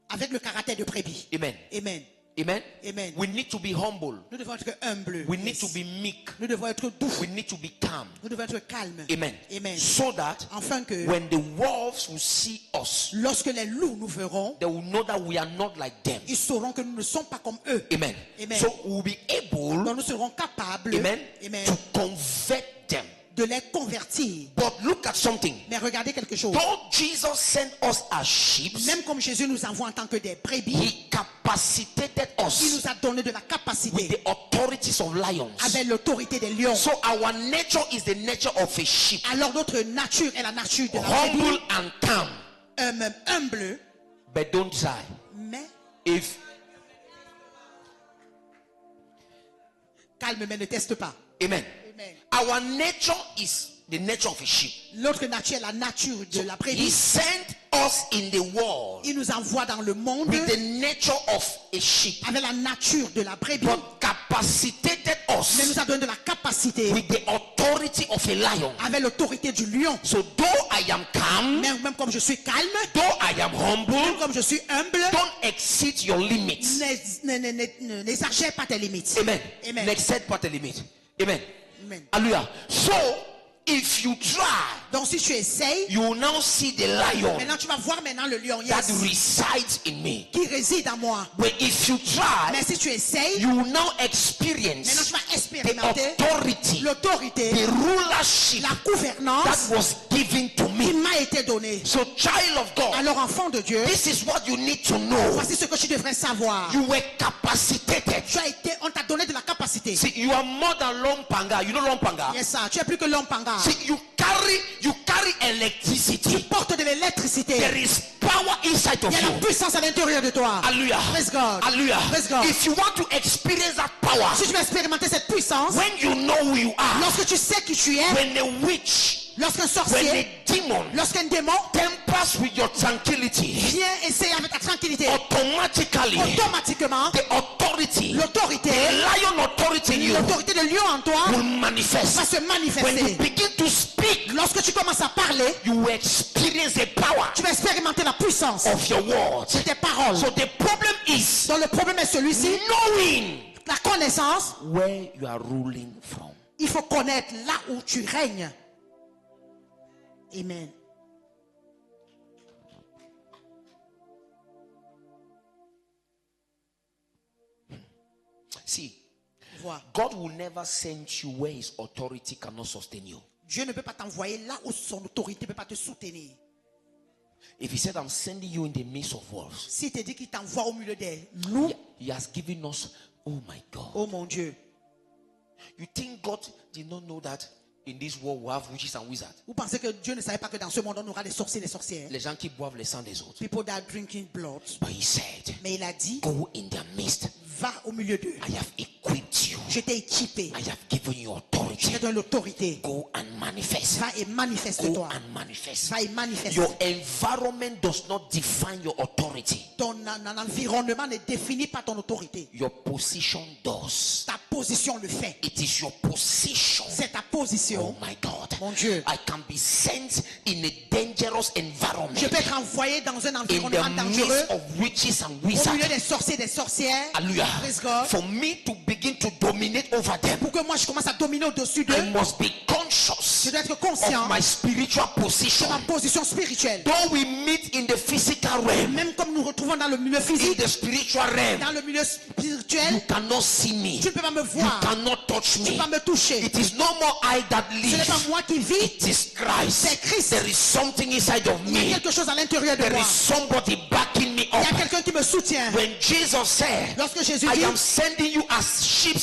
avec le caractère de brebis. Amen. Amen. Amen. Amen. We need to be humble. Nous devons être humbles. We need Yes. to be meek. Nous devons être doux. We need to be calm. Nous devons être calmes. Amen. Amen. So that Afin que when the wolves will see us, lorsque les loups nous verront, they will know that we are not like them. ils sauront que nous ne sommes pas comme eux. Amen. Amen. So we'll be able, Donc nous serons capables, amen, amen, to convert them. de les convertir. But look at something. Mais regardez quelque chose. Though Jesus sent us as sheep, Même comme Jésus nous envoie en tant que des brebis, he capacitated il us nous a donné de la with capacité the authorities of lions. avec l'autorité des lions. So our nature is the nature of a sheep. Alors notre nature est la nature de la brebis, Humble and calm, humble, but don't die. mais If calme, mais ne teste pas. Amen. Amen. Our nature is the nature of a sheep. Notre nature est la nature de la He brebis. sent us in the world Il nous envoie dans le monde with the nature of a sheep, avec la nature de la brebis, but capacitated mais us nous a donné de la capacité with the authority of a lion. avec l'autorité du lion. So though I am calm, Même comme je suis calme, though I am humble, même comme je suis humble, don't exceed your limits. n'exagère pas tes limites. Amen. Amen. N'excède pas tes limites. Amen. Amen. Hallelujah. So if you try, Donc si tu essayes, you will now see the lion maintenant tu vas voir maintenant le lion, that yes, resides in me. qui réside en moi. But if you try, Mais si tu essayes, you will now maintenant tu experience vas the expérimenter authority, l'autorité, the rulership la that gouvernance was given to qui me. m'a été donnée. So child of God, Alors enfant de Dieu, this is what you need to know. voici ce que tu devrais savoir. You were capacitated. On t'a donné de la capacité. See, you are more than Lompanga. You know Lompanga? Yes, ça. Tu es plus que l'ompanga. See, you carry Tu electricity. portes de l'électricité. There is power inside Il of y a la you. puissance à l'intérieur de toi. Hallelujah. Praise God. Hallelujah. Praise God. If you want to experience that power, Si tu veux expérimenter cette puissance, when you know who you are, lorsque tu sais qui tu es, when a witch, lorsqu'un when sorcier, a demon lorsqu'un démon tempers with your tranquility, vient essayer avec ta tranquillité, automatically automatiquement, the authority, l'autorité, the lion authority in you l'autorité de lion en toi will manifest. va se When you manifester. begin to speak, Lorsque tu commences à parler, you will experience the power tu vas expérimenter la puissance of your words. de tes paroles. So the problem is Donc le problème est celui-ci, knowing la connaissance. where you are ruling from. Il faut connaître là où tu règnes. Amen. See, Vois. God will never send you where his authority cannot sustain you. Dieu ne peut pas t'envoyer là où son autorité ne peut pas te soutenir. If he said, I'm sending you in the midst of wolves, S'il te dit qu'il t'envoie au milieu des loups, he has given us, oh my God. oh mon Dieu. You think God did not know that in this world we have witches and wizards? Vous pensez que Dieu ne savait pas que dans ce monde on aura des sorciers et des sorcières? Les gens qui boivent le sang des autres. People that are drinking blood. But he said, Mais il a dit, go in their midst. va au milieu d'eux. I have equipped you. Je t'ai équipé. I have given you Je authority. t'ai donné l'autorité. Go and manifest. Va et Go manifeste-toi. and manifest. Va et manifeste. Your environment does not define your authority. Ton environnement ne définit pas ton autorité. Your position does. Ta position le fait. It is your position. C'est ta Oh position. my God. Mon Dieu. I can be sent in a dangerous environment. Je peux être envoyé dans un In environnement the dangereux. midst of witches and Au milieu wizards. des sorciers et des sorcières. Hallelujah. Praise God. For me to begin to dominate over them, Pour que moi je commence à dominer au-dessus d'eux, I must be conscious je dois être conscient of my spiritual de position. ma position spirituelle. Though we meet in the physical realm, Même comme nous nous retrouvons dans le milieu in physique, the spiritual realm, dans le milieu you spirituel, cannot see me. tu ne peux pas me You voir, cannot touch tu ne peux me. pas me toucher. It is no more I that Ce n'est pas live. moi qui vis, It is Christ. c'est Christ. There is something inside of Il y a me. quelque chose à l'intérieur de There moi. is somebody backing me Il y a up. quelqu'un qui me soutient. When Jesus said, Lorsque Jésus I dit, am sending you as sheep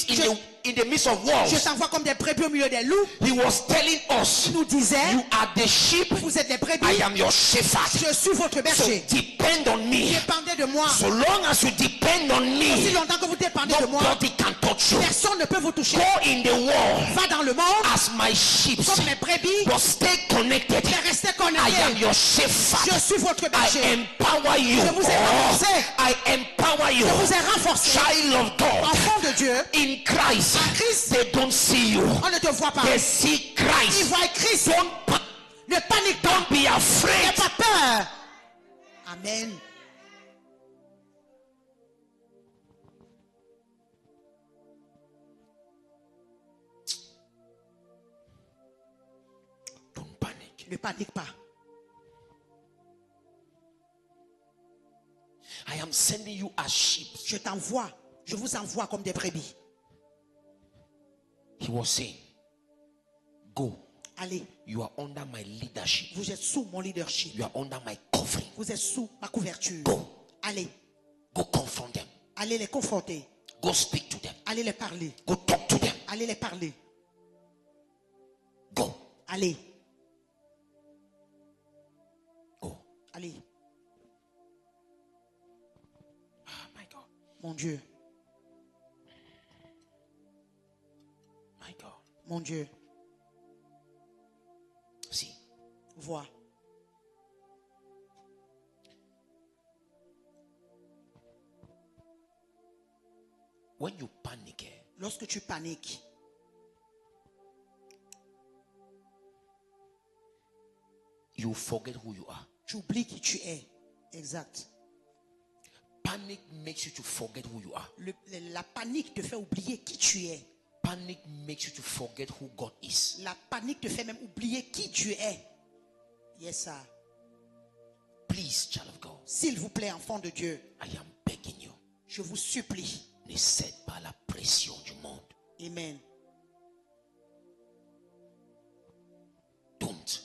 in the midst of je wolves, t'envoie comme des brebis au milieu des loups, he was telling us, il nous disait, you are the sheep, vous êtes des brebis, I am your shepherd. je suis votre So berger. depend on me. Dépendez de moi. So long as you depend on Aussi me, longtemps que vous dépendez de moi, nobody can touch you. personne ne peut vous toucher. Go in the world Va dans le monde as my sheep, comme mes brebis, but stay connected. mais restez I am connectés. your Je shepherd. suis votre I berger. empower you. Je vous ai renforcé. I empower you. Je vous ai renforcé. Child of God. Enfant de Dieu, In Christ, En Christ. they don't see you. on ne te voit pas. They see Ils Christ. voient Christ. Don't, Ne panique pas. don't be N'aie afraid. pas peur. Amen. Don't panic. Ne panique pas. I am sending you as sheep. Je t'envoie. Je vous envoie comme des brebis. He was saying, go. Allez, You are under my leadership. vous êtes sous mon leadership. You are under my covering. Vous êtes sous ma couverture. Go. Allez, Go confront them. allez les confronter. Go speak to them. Allez les parler. Go talk to them. Allez les parler. Go. Allez, Go. allez. Oh my God. Mon Dieu. Mon Dieu, See, vois. when you panic, Lorsque tu paniques, you forget who you are. tu oublies qui tu es. Exact. Panic makes you to forget who you are. La panique te fait oublier qui tu es. Panic makes you to forget who God is. La panique te fait même oublier qui tu es. Yes, sir. Please, child of God, S'il vous plaît, enfant de Dieu, I am begging you. je vous supplie. Ne cède pas à la pression du monde. Amen. Don't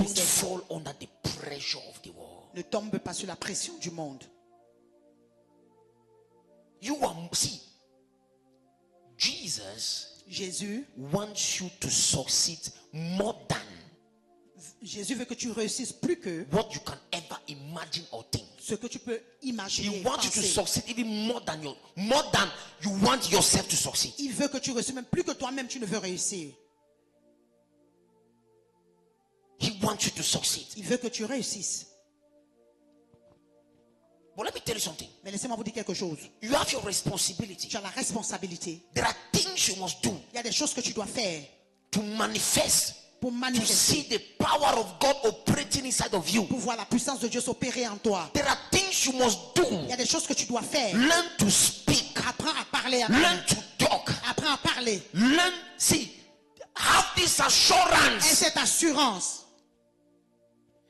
Ne fall cède- under the pressure of the world. Ne tombe pas sur la pression du monde. You are, see, Jesus Jésus wants you to succeed more than veut que tu réussisses plus que what you can ever imagine or think. ce que tu peux imaginer. He wants you to Penser. succeed even more than you want yourself to succeed. Il veut que tu réussisses même plus que toi-même tu ne veux réussir. He wants you to succeed. Il veut que tu réussisses. But let me tell you something. Mais laissez-moi vous dire quelque chose. You have your responsibility. Tu as la responsabilité. There are things you must do Il y a des choses que tu dois faire to manifest, pour to manifester, see the power of God operating inside of you. pour voir la puissance de Dieu s'opérer en toi. There are things you must do. Il y a des choses que tu dois faire. Learn to speak. Apprends à parler. Learn to talk. Apprends à parler. Learn, see, have this Et assurance. cette assurance,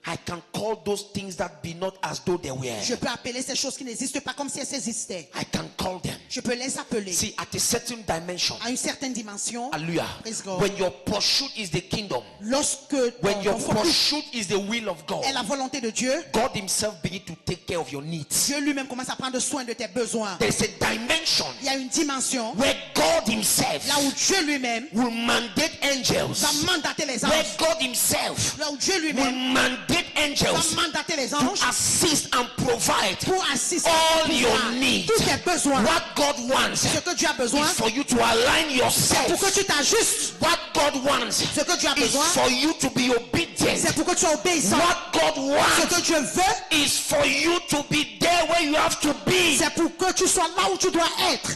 I can call those things that be not as though they were. je peux appeler ces choses qui n'existent pas comme si elles existaient. I can call them. Je peux les appeler See, at a certain dimension, à une certaine dimension. hallelujah, Praise God. when your pursuit is the kingdom, Lorsque when ton your focus pursuit is the will of God, est la volonté de Dieu, God himself begin to take care of your needs. Dieu lui-même commence à prendre soin de tes besoins. There's a dimension Il y a une dimension where God himself là où Dieu lui-même will mandate angels, va mandater les where anges. God himself Là où Dieu will lui-même mandate angels va mandater les to anges assist and provide pour assister all pour your voir needs. tous tes besoins. What God wants Ce que Dieu a besoin, is for you to align pour que yourself. tu t'ajustes. What God wants Ce que Dieu a is besoin, for you to be obedient. c'est pour que tu sois obéissant. What God Ce wants que Dieu veut, is for you to be there where you have to be. c'est pour que tu sois là où tu dois être.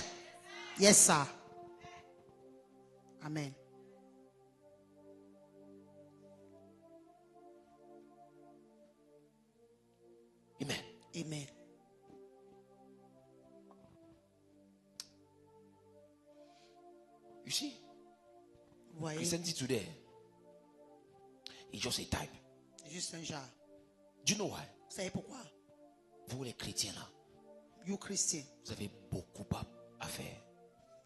Yes, sir. Amen. Amen. Amen. You see, Vous voyez, Christianity today is just a type. c'est juste un genre. Do you know why? Vous savez pourquoi? Vous les chrétiens là, You Christian, vous avez beaucoup à faire.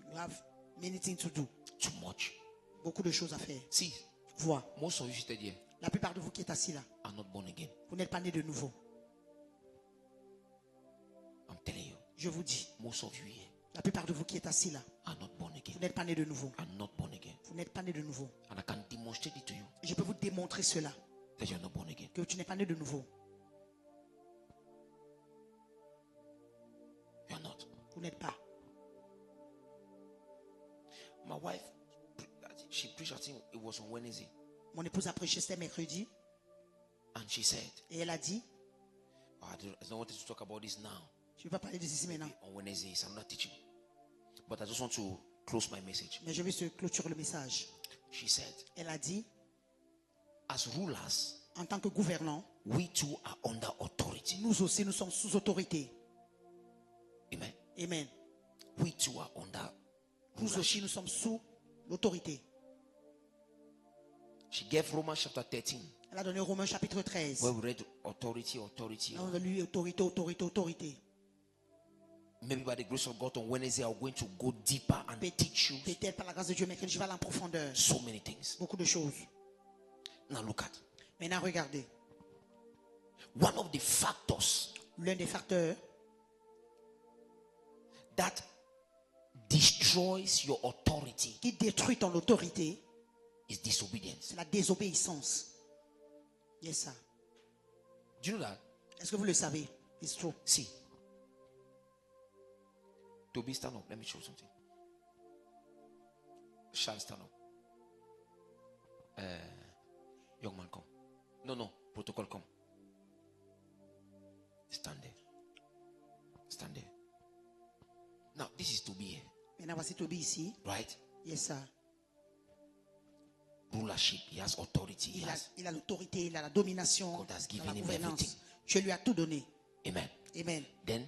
you have many things to do. Too much. Beaucoup de choses à faire. See, Vois, most of you seated here la plupart de vous qui êtes assis là, are not born again. vous n'êtes pas nés de nouveau. I'm telling you, Je vous dis, most of you here la plupart de vous qui êtes assis là, are not born again. vous n'êtes pas nés de nouveau. Are not born again. Vous n'êtes pas nés de nouveau. And I can demonstrate it to you Je peux vous démontrer cela, that you're not born again. que tu n'es pas né de nouveau. You're not. Vous n'êtes pas. My wife, she preached, I think it was on Wednesday, Mon épouse a prêché ce mercredi and she said, et elle a dit, oh, I don't want to talk about this now. je ne vais pas parler de ceci maintenant, On Wednesday, I'm not teaching. But I just want to close my message. mais je vais se clôturer le message. She said, Elle a dit, as rulers, en tant que gouvernant, we too are under authority. nous aussi, nous sommes sous autorité. Amen. Amen. We too are under Nous aussi, rulership. nous sommes sous l'autorité. She gave Romans chapter 13, Elle a donné Romains chapitre 13. where we read authority, authority. Là, on a lu autorité, autorité, autorité. Maybe by the grace of God on Wednesday, I'm going to go deeper and teach you Peut-être par la grâce de Dieu, mais que je vais aller en profondeur. so many things. Beaucoup de choses. Now look at Maintenant, regardez. one of the factors L'un des facteurs that destroys your authority qui détruit ton autorité, is disobedience. c'est la désobéissance. Yes, sir. Do you know that? Est-ce que vous le savez? It's true. See, Toby, stand up. Let me show you something. Charles, stand up. Young man, come. No, protocol, come. Stand there. Stand there. Now, this is to be here. Maintenant, voici Toby ici. Right? Yes, sir. Rulership, he has authority. Il a l'autorité, il a la domination, God has il a given la him gouvernance. everything. Je lui ai tout donné. Amen. Amen. Then,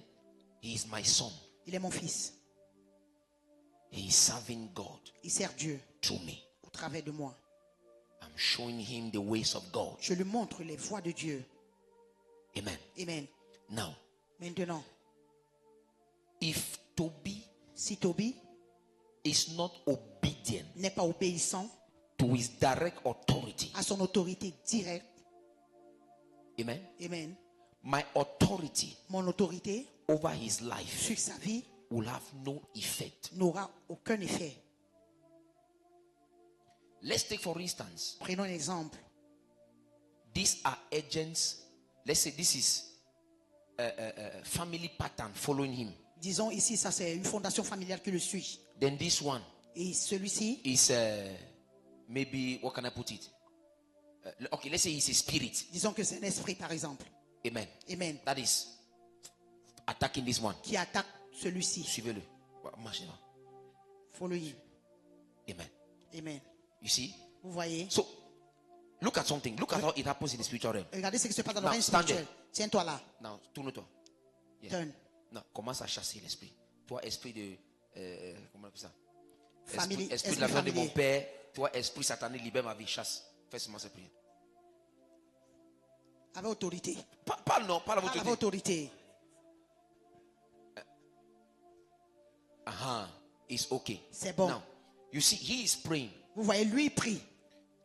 he is my son. Il est mon fils. He is serving God Il sert Dieu through me. au travers de moi. I'm showing him the ways of God. Je lui montre les voies de Dieu. Amen. Amen. Now, Maintenant, if Toby si Toby is not obedient n'est pas obéissant to his direct authority, à son autorité directe, amen, amen, my authority mon autorité over his life sur sa vie will have no effect. n'aura aucun effet. Let's take for instance, Prenons un exemple. these are agents. Let's say this is a family pattern following him. Disons ici, ça c'est une fondation familiale qui le suit. Then this one Et celui-ci, is maybe, what can I put it? Okay, let's say he's a spirit. disons que c'est un esprit par exemple. Amen. Amen. That is attacking this one. Qui attaque celui-ci. Suivez-le. Marchez-le. Follow him. Amen. Amen. You see? Vous voyez? So, look at something. Look at how it happens in the spiritual realm. Regardez ce qui se passe dans le Now, règne stand spirituel. Tiens-toi là. Now, tourne-toi. Yeah. Turn. Non, commence à chasser l'esprit. Toi, esprit de... comment on appelle ça? Family, Esprit de la esprit vie de mon familier. père. Toi, esprit satané, libère ma vie. Chasse. Fais seulement cette prière. Avec autorité. Parle non, parle à Parle votre avec autorité. It's okay. C'est bon. Now, you see, he is praying. Vous voyez, lui il prie.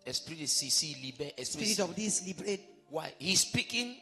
Esprit de Sissi, libère. Esprit Spirit of this, liberate. Why? He's speaking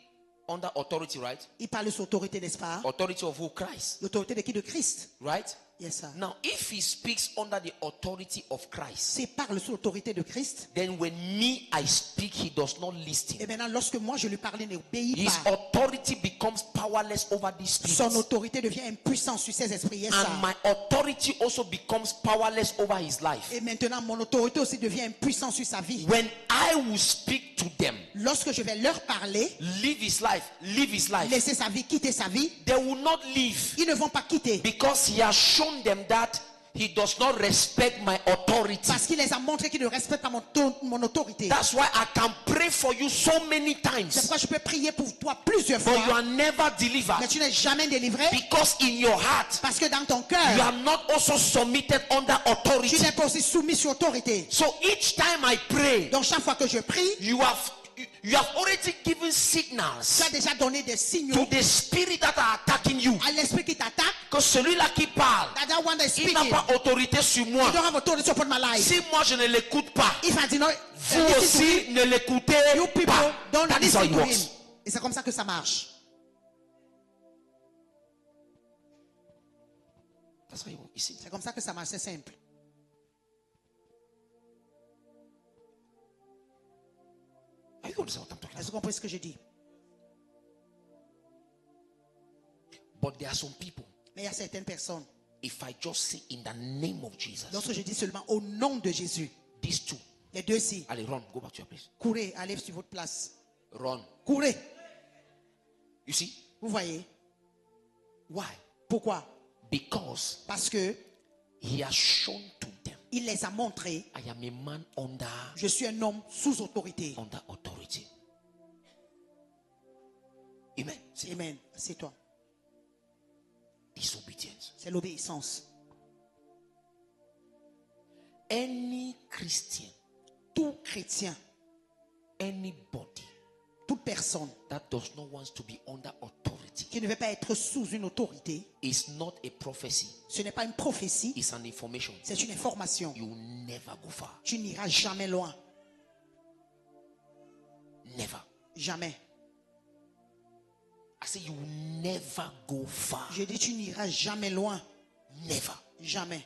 under authority, right? Il parle sous autorité, n'est-ce pas? Authority of who? Christ. L'autorité de qui? De Christ. Right? Yes, sir. Now, if he speaks under the authority of Christ, S'il parle sous l'autorité de Christ, then when me I speak, he does not listen. et maintenant lorsque moi je lui parle, il n'obéit His pas. authority becomes powerless over these Son spirits. autorité devient impuissante sur ses esprits. Yes, And sir. my authority also becomes powerless over his life. Et maintenant mon autorité aussi devient impuissante sur sa vie. When I will speak to them, Lorsque je vais leur parler, live his life, laisser sa vie, quitter sa vie, they will not live ils ne vont pas quitter. because he has shown them that he does not respect my authority. Parce qu'il les a montré qu'ils ne respectent pas mon autorité. That's why I can pray for you so many C'est times, pourquoi je peux prier pour toi plusieurs but you fois, are never mais delivered tu n'es jamais délivré. because in your heart Parce que dans ton you cœur, are not also submitted under tu authority. n'es pas aussi soumis sur autorité. So each time I pray, Donc chaque fois que je prie, you have already given signals tu as déjà donné des to signaux the spirit that are attacking you. à l'esprit qui t'attaque. Que celui-là qui parle, That one that is il n'a speaking, pas autorité sur moi. you don't have authority upon my life. Si moi je ne l'écoute pas, If I did not vous listen to aussi him, ne l'écoutez you people pas. don't That is how listen it to him. works. Et c'est comme ça que ça marche. That's how it works. You see? C'est comme ça que ça marche, c'est simple. Are you understand what I'm talking Est-ce que about? vous comprenez ce que je dis? But there are some people, Mais il y a certaines personnes, if I just say in the name of Jesus, lorsque je dis seulement au nom de Jésus, these two, les deux-ci, allez, run, go back to your place. courez, allez sur votre place. Run. Courez. You see? Vous voyez? Why? Pourquoi? Because Parce que he has shown to them, il les a montrés. I am a man under Je suis un homme sous autorité. authority. Amen. See, Amen. C'est toi. disobedience. C'est l'obéissance. Any Christian, Tout chrétien, anybody toute personne that does not want to be under authority qui ne veut pas être sous une autorité, is not a prophecy, ce n'est pas une prophétie, it's an information. c'est une information. You will never go far. Tu n'iras jamais loin. Never. Jamais. I say you will never go far. Je dis tu n'iras jamais loin. Never. Jamais.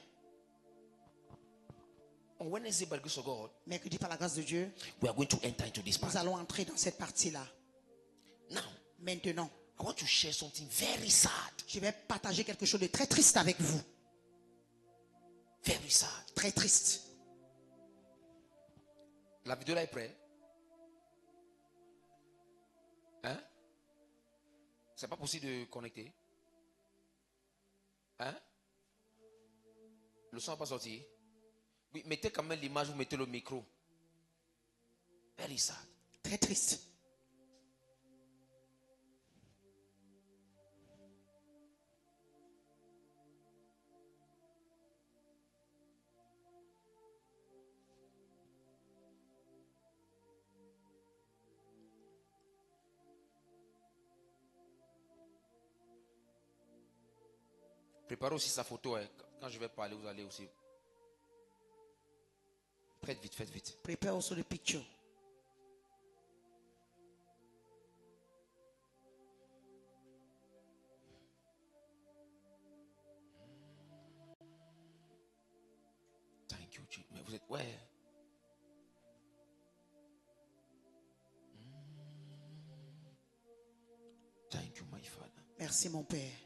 On Wednesday, by the grace of God, Mercredi, par la grâce de Dieu, we are going to enter into this part. nous allons entrer dans cette partie-là. Now, Maintenant, I want to share something very sad. je vais partager quelque chose de très triste avec vous. Very sad. Très triste. La vidéo là est prête? Hein? C'est pas possible de connecter? Hein? Le son n'a pas sorti? Oui, mettez quand même l'image, vous mettez le micro. Very sad. Très triste. Préparez aussi sa photo. Hein. Quand je vais parler, vous allez aussi. Faites vite, faites vite. Prepare also the picture. Thank you, Jesus. Mais vous êtes. Ouais. Thank you, my Father. Merci mon Père.